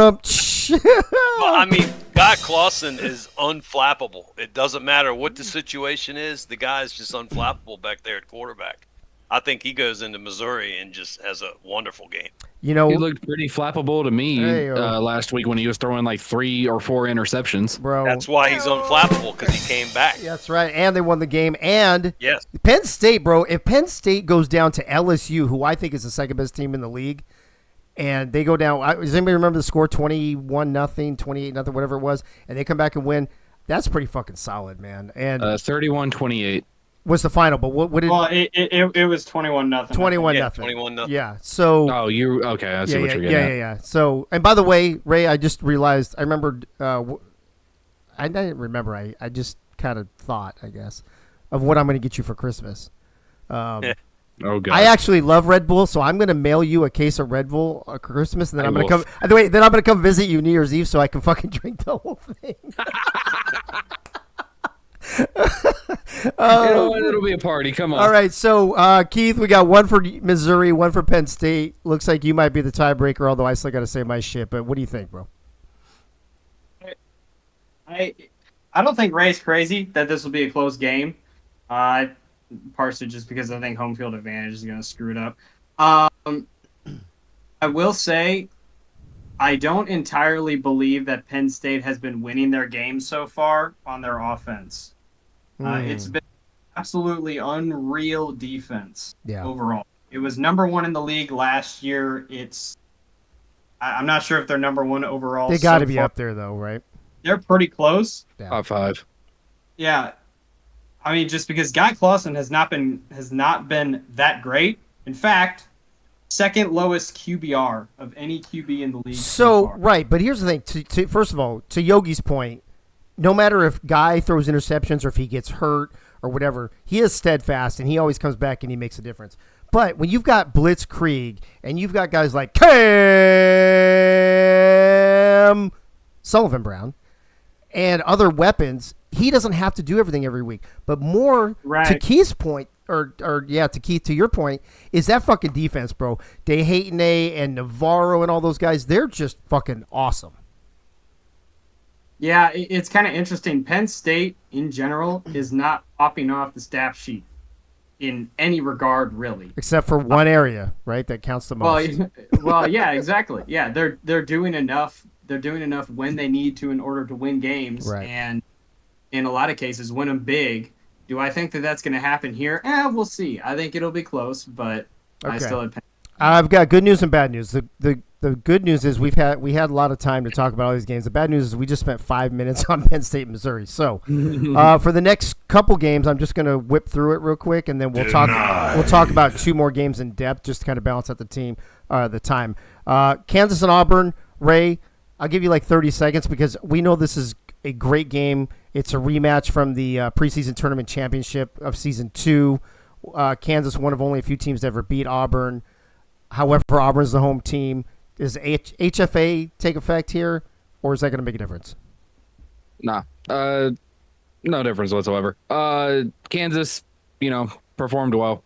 Well, I mean, Guy Clausen is unflappable. It doesn't matter what the situation is. The guy is just unflappable back there at quarterback. I think he goes into Missouri and just has a wonderful game. You know, He looked pretty flappable to me Hey-o. last week when he was throwing like 3 or 4 interceptions. bro. That's why he's unflappable, because he came back. That's right. And they won the game. And Yes. Penn State, bro, if Penn State goes down to LSU, who I think is the second best team in the league, and they go down, does anybody remember the score, 21-0, 28-0, whatever it was, and they come back and win, that's pretty fucking solid, man. And 31-28. was the final, but what did Well, it was 21-0. 21-0. Yeah, 21-0. Yeah. So Oh, you okay? I see what you're getting at. yeah. So, and by the way, Ray, I just realized, I remembered, I didn't remember, I just kind of thought, I guess, of what I'm going to get you for Christmas. Oh god. I actually love Red Bull, so I'm going to mail you a case of Red Bull at Christmas, and then I I'm going will. to come. Wait, then I'm going to come visit you New Year's Eve, so I can fucking drink the whole thing. It'll be a party. Come on. All right, so Keith, we got one for Missouri, one for Penn State. Looks like you might be the tiebreaker, although I still got to say my shit. But what do you think, bro? I don't think Ray's crazy that this will be a close game. Partially just because I think home field advantage is going to screw it up. I will say I don't entirely believe that Penn State has been winning their games so far on their offense. It's been absolutely unreal defense overall. It was number 1 in the league last year. I'm not sure if they're number 1 overall. They got to be up there, though, right? They're pretty close. Yeah. Top 5. Yeah, I mean, just because Guy Clausen has not been that great. In fact, second lowest QBR of any QB in the league. So right, but here's the thing. First of all, to Yogi's point, no matter if Guy throws interceptions or if he gets hurt or whatever, he is steadfast and he always comes back and he makes a difference. But when you've got Blitzkrieg and you've got guys like Cam Sullivan Brown and other weapons, he doesn't have to do everything every week. But more to Keith's point, to Keith, to your point, is that fucking defense, bro. DeHayton and Navarro and all those guys, they're just fucking awesome. Yeah, it's kind of interesting. Penn State, in general, is not popping off the stat sheet in any regard, really. Except for one area, right, that counts the most. Well, yeah, exactly. Yeah, they're doing enough. They're doing enough when they need to in order to win games, and in a lot of cases, win them big. Do I think that that's going to happen here? We'll see. I think it'll be close, but I still have Penn. I've got good news and bad news. The good news is we had a lot of time to talk about all these games. The bad news is we just spent 5 minutes on Penn State, Missouri. So for the next couple games, I'm just going to whip through it real quick, and then we'll talk about 2 more games in depth just to kind of balance out the time. Kansas and Auburn. Ray, I'll give you like 30 seconds because we know this is a great game. It's a rematch from the preseason tournament championship of season 2. Kansas, one of only a few teams to ever beat Auburn. However, Auburn's the home team. Does HFA take effect here, or is that going to make a difference? Nah. No difference whatsoever. Kansas, performed well.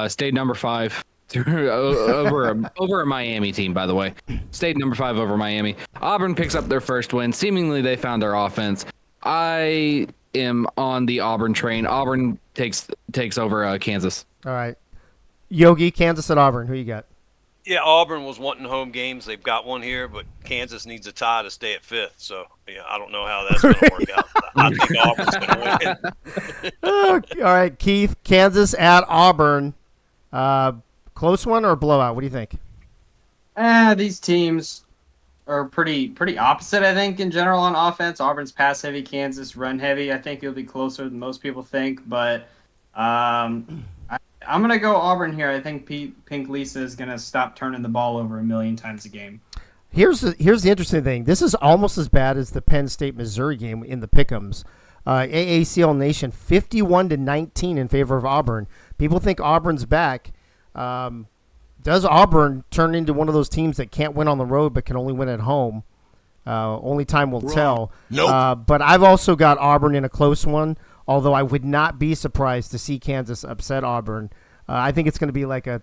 Stayed number 5 over a Miami team, by the way. Stayed number 5 over Miami. Auburn picks up their first win. Seemingly, they found their offense. I am on the Auburn train. Auburn takes over Kansas. All right. Yogi, Kansas at Auburn. Who you got? Yeah, Auburn was wanting home games. They've got one here, but Kansas needs a tie to stay at 5th. So, I don't know how that's going to work out. I think Auburn's going to win. All right, Keith, Kansas at Auburn. Close one or blowout? What do you think? These teams are pretty opposite, I think, in general on offense. Auburn's pass heavy, Kansas run heavy. I think it'll be closer than most people think, but I'm going to go Auburn here. I think Pink Lisa is going to stop turning the ball over a million times a game. Here's the interesting thing. This is almost as bad as the Penn State-Missouri game in the Pick'ems. AACL Nation, 51-19 in favor of Auburn. People think Auburn's back. Does Auburn turn into one of those teams that can't win on the road but can only win at home? Only time will tell. Nope. But I've also got Auburn in a close one, although I would not be surprised to see Kansas upset Auburn. I think it's going to be like a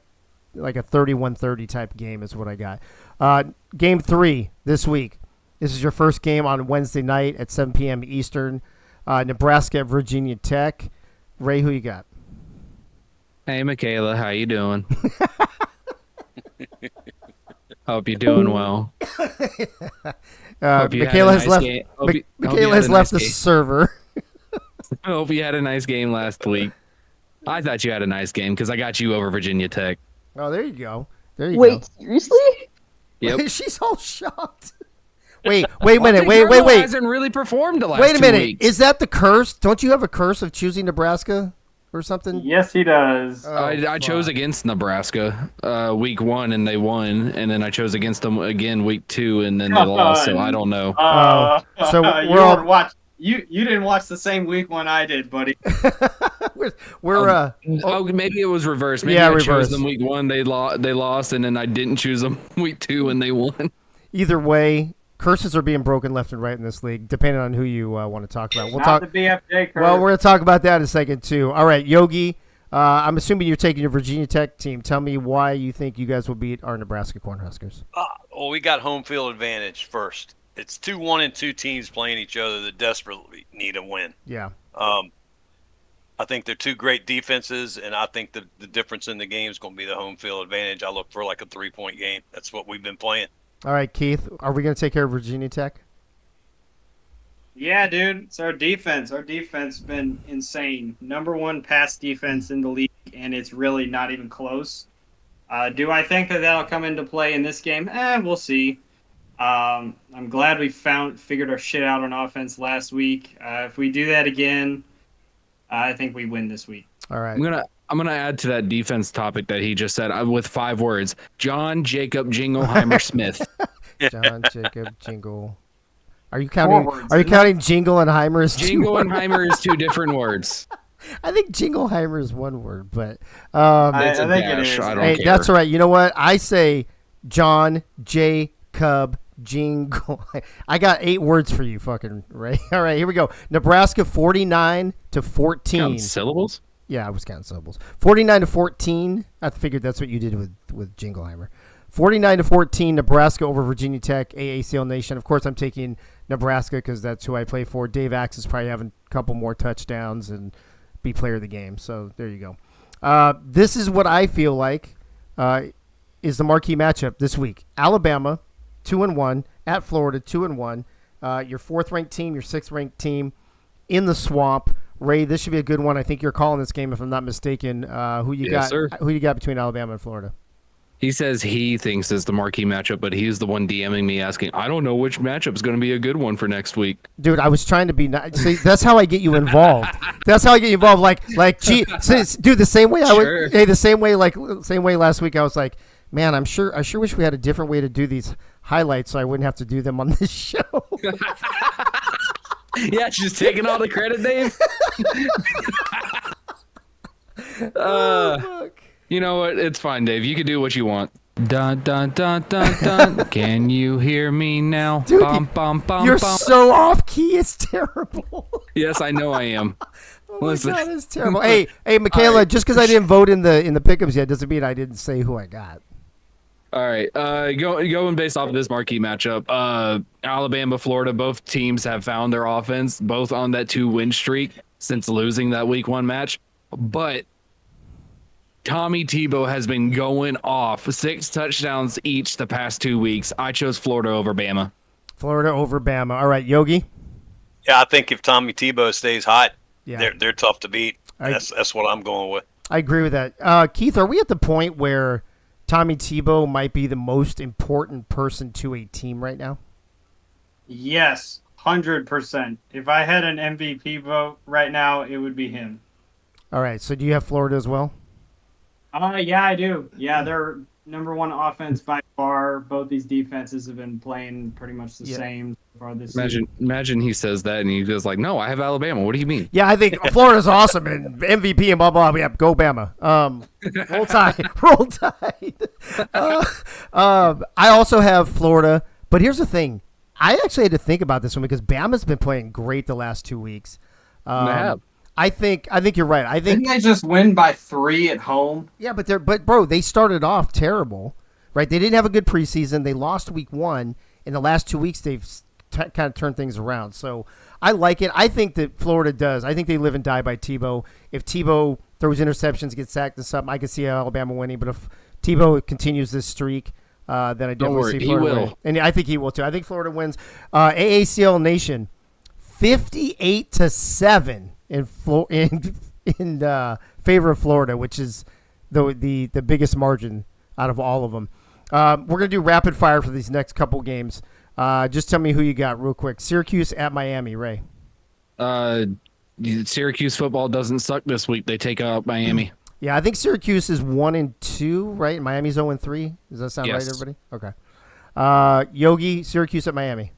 31-30 type game is what I got. Game 3 this week. This is your first game on Wednesday night at 7 p.m. Eastern. Nebraska at Virginia Tech. Ray, who you got? Hey, Michaela, how you doing? Hope you're doing well. Michaela has left. Michaela has left the server. I hope you had a nice game last week. I thought you had a nice game because I got you over Virginia Tech. Oh, there you go. There you go. Wait, seriously? Yep. She's all shocked. Wait a minute. Wait. Hasn't really performed the last Wait a minute. 2 weeks. Is that the curse? Don't you have a curse of choosing Nebraska or something? Yes, he does. I chose against Nebraska week 1 and they won, and then I chose against them again week 2 and then they lost. So I don't know. So you didn't watch the same week 1 I did, buddy. Maybe it was reversed. Maybe I chose them week 1, they lost, and then I didn't choose them week 2 and they won. Either way, curses are being broken left and right in this league, depending on who you want to talk about. Not the BFJ curse. Well, we're going to talk about that in a second, too. All right, Yogi, I'm assuming you're taking your Virginia Tech team. Tell me why you think you guys will beat our Nebraska Cornhuskers. Well, we got home field advantage first. It's 2 1-2 teams playing each other that desperately need a win. Yeah. I think they're 2 great defenses, and I think the difference in the game is going to be the home field advantage. I look for like a 3-point game. That's what we've been playing. All right, Keith, are we going to take care of Virginia Tech? Yeah, dude, it's our defense. Our defense has been insane. Number one pass defense in the league, and it's really not even close. Do I think that that'll come into play in this game? We'll see. I'm glad we figured our shit out on offense last week. If we do that again, I think we win this week. All right. I'm gonna add to that defense topic that he just said with 5 words: John Jacob Jingleheimer Smith. John Jacob Jingle. Are you counting? Words, Are you isn't counting Jingle and Heimer as 2 words? Jingleheimer is 2 different words. I think Jingleheimer is 1 word, but It's a think it dash. is. I don't hey, care. that's all right. You know what? I say John Jacob Jingle. I got 8 words for you, fucking Ray. All right, here we go. Nebraska 49-14. Count syllables. Yeah, I was counting syllables. 49-14. I figured that's what you did with Jingleheimer. 49-14, Nebraska over Virginia Tech, AACL Nation. Of course, I'm taking Nebraska because that's who I play for. Dave Axe is probably having a couple more touchdowns and be player of the game. So there you go. This is what I feel like is the marquee matchup this week. Alabama, 2-1, at Florida, 2-1. Your 4th-ranked team, your 6th-ranked team in the swamp. Ray, this should be a good one. I think you're calling this game, if I'm not mistaken. Who you Yes, got? sir. Who you got between Alabama and Florida? He says he thinks it's the marquee matchup, but he's the one DMing me asking, I don't know which matchup is going to be a good one for next week. Dude, I was trying to be nice. See, that's how I get you involved. That's how I get you involved. Gee, dude, the same way Sure. the same way last week. I was like, man, I sure wish we had a different way to do these highlights, so I wouldn't have to do them on this show. Yeah, she's taking all the credit, Dave. Fuck. You know what? It's fine, Dave. You can do what you want. Dun dun dun dun dun. Can you hear me now? Dude, Bum, bum, bum, You're bum. so off key. It's terrible. Yes, I know I am. Oh my Listen. God, it's terrible. Hey, Michaela, just because I didn't vote in the pickups yet doesn't mean I didn't say who I got. All right. Going based off of this marquee matchup, Alabama, Florida, both teams have found their offense, both on that 2-win streak since losing that week 1 match. But Tommy Tebow has been going off 6 touchdowns each the past 2 weeks. I chose Florida over Bama. Florida over Bama. All right, Yogi. Yeah, I think if Tommy Tebow stays hot, Yeah. they're tough to beat. That's what I'm going with. I agree with that. Keith, are we at the point where Tommy Tebow might be the most important person to a team right now? Yes, 100%. If I had an MVP vote right now, it would be him. All right, so do you have Florida as well? Yeah, I do. Yeah, they're number one offense by far. Both these defenses have been playing pretty much the same so far this season. Imagine he says that and he goes like, "No, I have Alabama. What do you mean?" Yeah, I think Florida's awesome and MVP and blah blah. Yeah, go Bama. Roll Tide, roll Tide. I also have Florida, but here's the thing: I actually had to think about this one because Bama's been playing great the last 2 weeks. They have. I think you're right. I think Didn't they just win by 3 at home? yeah, but bro, they started off terrible, right? They didn't have a good preseason. They lost week 1. In the last 2 weeks, they've kind of turned things around. So I like it. I think that Florida does. I think they live and die by Tebow. If Tebow throws interceptions, gets sacked and something, I could see Alabama winning. But if Tebow continues this streak, then I definitely worry, see he Florida will. win. And I think he will too. I think Florida wins. AACL Nation, 58-7 in favor of Florida, which is the biggest margin out of all of them. We're gonna do rapid fire for these next couple games. Just tell me who you got real quick. Syracuse at Miami, Ray. Syracuse football doesn't suck this week. They take out Miami. Yeah, I think Syracuse is 1-2, right? And Miami's 0-3. Does that sound Yes. right, everybody? Okay. Yogi, Syracuse at Miami.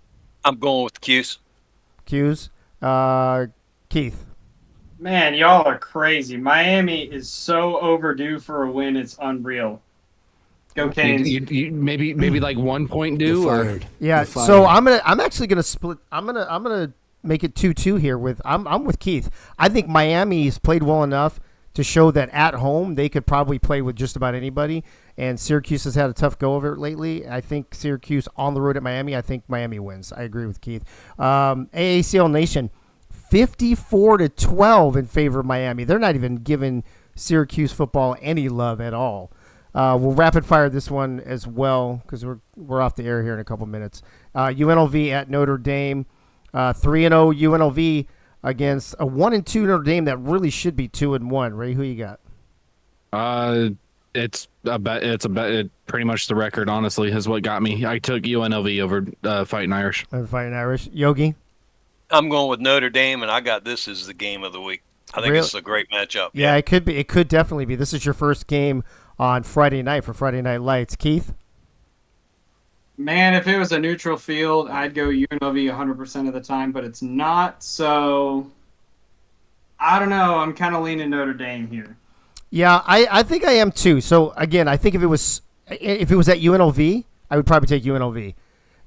I'm going with the Cuse. Q's. Keith. Man, y'all are crazy. Miami is so overdue for a win. It's unreal. Go Canes. You maybe like 1 point due or Yeah. So I'm actually gonna split. I'm gonna make it 2-2 here. I'm with Keith. I think Miami's played well enough to show that at home they could probably play with just about anybody. And Syracuse has had a tough go of it lately. I think Syracuse on the road at Miami. I think Miami wins. I agree with Keith. AACL Nation, 54-12 in favor of Miami. They're not even giving Syracuse football any love at all. We'll rapid fire this one as well because we're off the air here in a couple minutes. UNLV at Notre Dame, 3-0 UNLV against a 1-2 Notre Dame that really should be 2-1. Ray, who you got? It's pretty much the record. Honestly, is what got me. I took UNLV over Fighting Irish. Fighting Irish. Yogi. I'm going with Notre Dame, and I got this as the game of the week. I think it's a great matchup. Yeah, it could be. It could definitely be. This is your first game on Friday night for Friday Night Lights. Keith? Man, if it was a neutral field, I'd go UNLV 100% of the time, but it's not. So I don't know. I'm kind of leaning Notre Dame here. Yeah, I think I am too. So again, I think if it was at UNLV, I would probably take UNLV.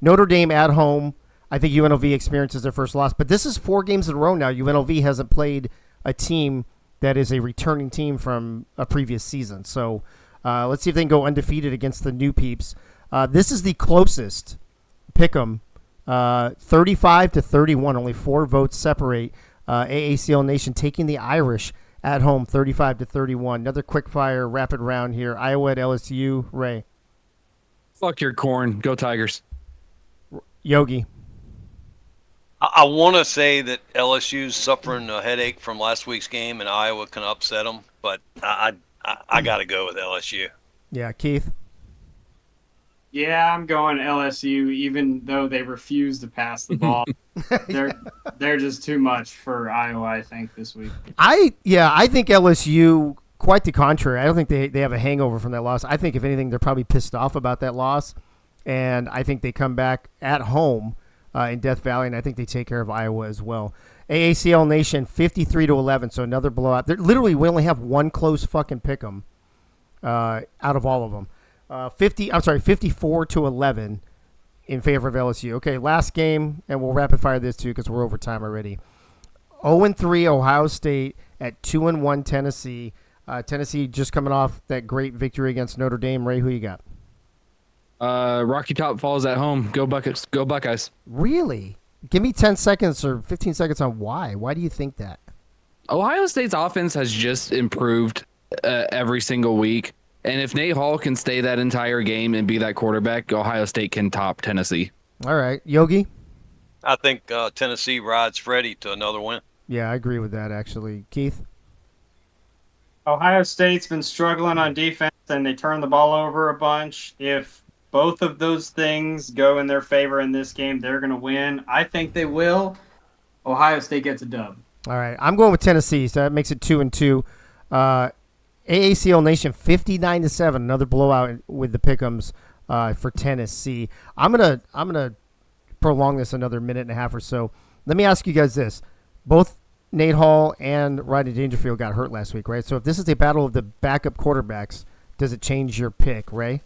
Notre Dame at home, I think UNLV experiences their first loss. But this is 4 games in a row now. UNLV hasn't played a team that is a returning team from a previous season. So let's see if they can go undefeated against the new peeps. This is the closest pick'em, 35-31. Only 4 votes separate. AACL Nation taking the Irish at home, 35-31. Another quick fire, rapid round here. Iowa at LSU. Ray. Fuck your corn. Go Tigers. Yogi. I want to say that LSU's suffering a headache from last week's game, and Iowa can upset them, but I got to go with LSU. Yeah, Keith. Yeah, I'm going LSU, even though they refuse to pass the ball. They're just too much for Iowa, I think, this week. I think LSU, quite the contrary. I don't think they have a hangover from that loss. I think, if anything, they're probably pissed off about that loss, and I think they come back at home in Death Valley, and I think they take care of Iowa as well. AACL Nation, 53-11, so another blowout. We only have one close fucking pick'em out of all of them. 54-11 in favor of LSU. Okay, last game, and we'll rapid fire this too because we're over time already. 0-3 Ohio State at 2-1 Tennessee. Tennessee just coming off that great victory against Notre Dame. Ray, who you got? Rocky Top Falls at home. Go Buckeyes. Go Buckeyes. Really? Give me 10 seconds or 15 seconds on why. Why do you think that? Ohio State's offense has just improved every single week. And if Nate Hall can stay that entire game and be that quarterback, Ohio State can top Tennessee. All right. Yogi? I think Tennessee rides Freddie to another win. Yeah, I agree with that, actually. Keith? Ohio State's been struggling on defense, and they turn the ball over a bunch. If both of those things go in their favor in this game, they're going to win. I think they will. Ohio State gets a dub. All right. I'm going with Tennessee, so that makes it 2-2. AACL Nation, 59-7, another blowout with the pick'ems for Tennessee. I'm gonna prolong this another minute and a half or so. Let me ask you guys this: both Nate Hall and Rodney Dangerfield got hurt last week, right? So if this is a battle of the backup quarterbacks, does it change your pick, Ray?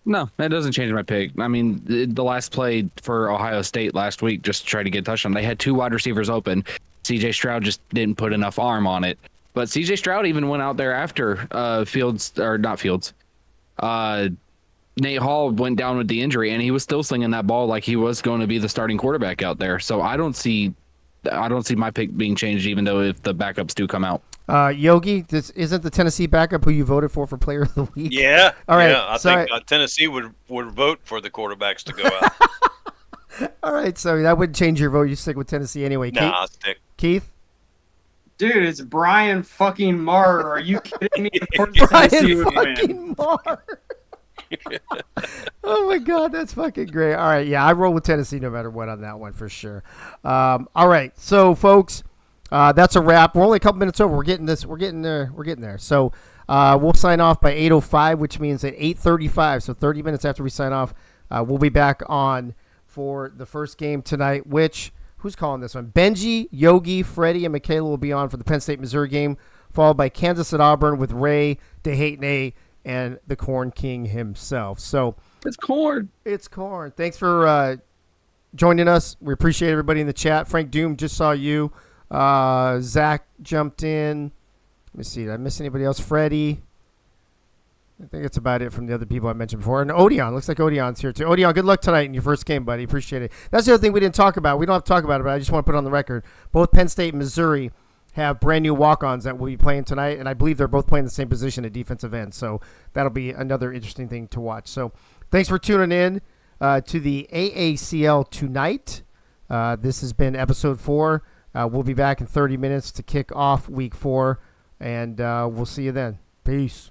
No, that doesn't change my pick. I mean, the last play for Ohio State last week, just to try to get a touchdown, they had 2 wide receivers open. C.J. Stroud just didn't put enough arm on it. But C.J. Stroud even went out there after Nate Hall went down with the injury, and he was still slinging that ball like he was going to be the starting quarterback out there. So I don't see my pick being changed, even though if the backups do come out. Yogi, this isn't the Tennessee backup who you voted for Player of the Week? Yeah. All right. Yeah, I think Tennessee would vote for the quarterbacks to go out. All right, so that wouldn't change your vote. You stick with Tennessee anyway. Nah, I'll stick. Keith? Dude, it's Brian fucking Maher. Are you kidding me? Of course Brian Tennessee would win. fucking Maher. Oh, my God, that's fucking great. All right, yeah, I roll with Tennessee no matter what on that one for sure. All right, so, folks, that's a wrap. We're only a couple minutes over. We're getting there. So we'll sign off by 8:05, which means at 8:35, so 30 minutes after we sign off, we'll be back on for the first game tonight, which... Who's calling this one? Benji, Yogi, Freddie, and Michaela will be on for the Penn State-Missouri game, followed by Kansas at Auburn with Ray, DeHatenay, and the Corn King himself. So It's corn. It's corn. Thanks for joining us. We appreciate everybody in the chat. Frank Doom, just saw you. Zach jumped in. Let me see. Did I miss anybody else? Freddie. I think that's about it from the other people I mentioned before. And Odeon. Looks like Odeon's here too. Odeon, good luck tonight in your first game, buddy. Appreciate it. That's the other thing we didn't talk about. We don't have to talk about it, but I just want to put it on the record. Both Penn State and Missouri have brand new walk-ons that will be playing tonight, and I believe they're both playing the same position at defensive end. So that'll be another interesting thing to watch. So thanks for tuning in to the AACL TueNight. This has been episode 4. We'll be back in 30 minutes to kick off week 4, and we'll see you then. Peace.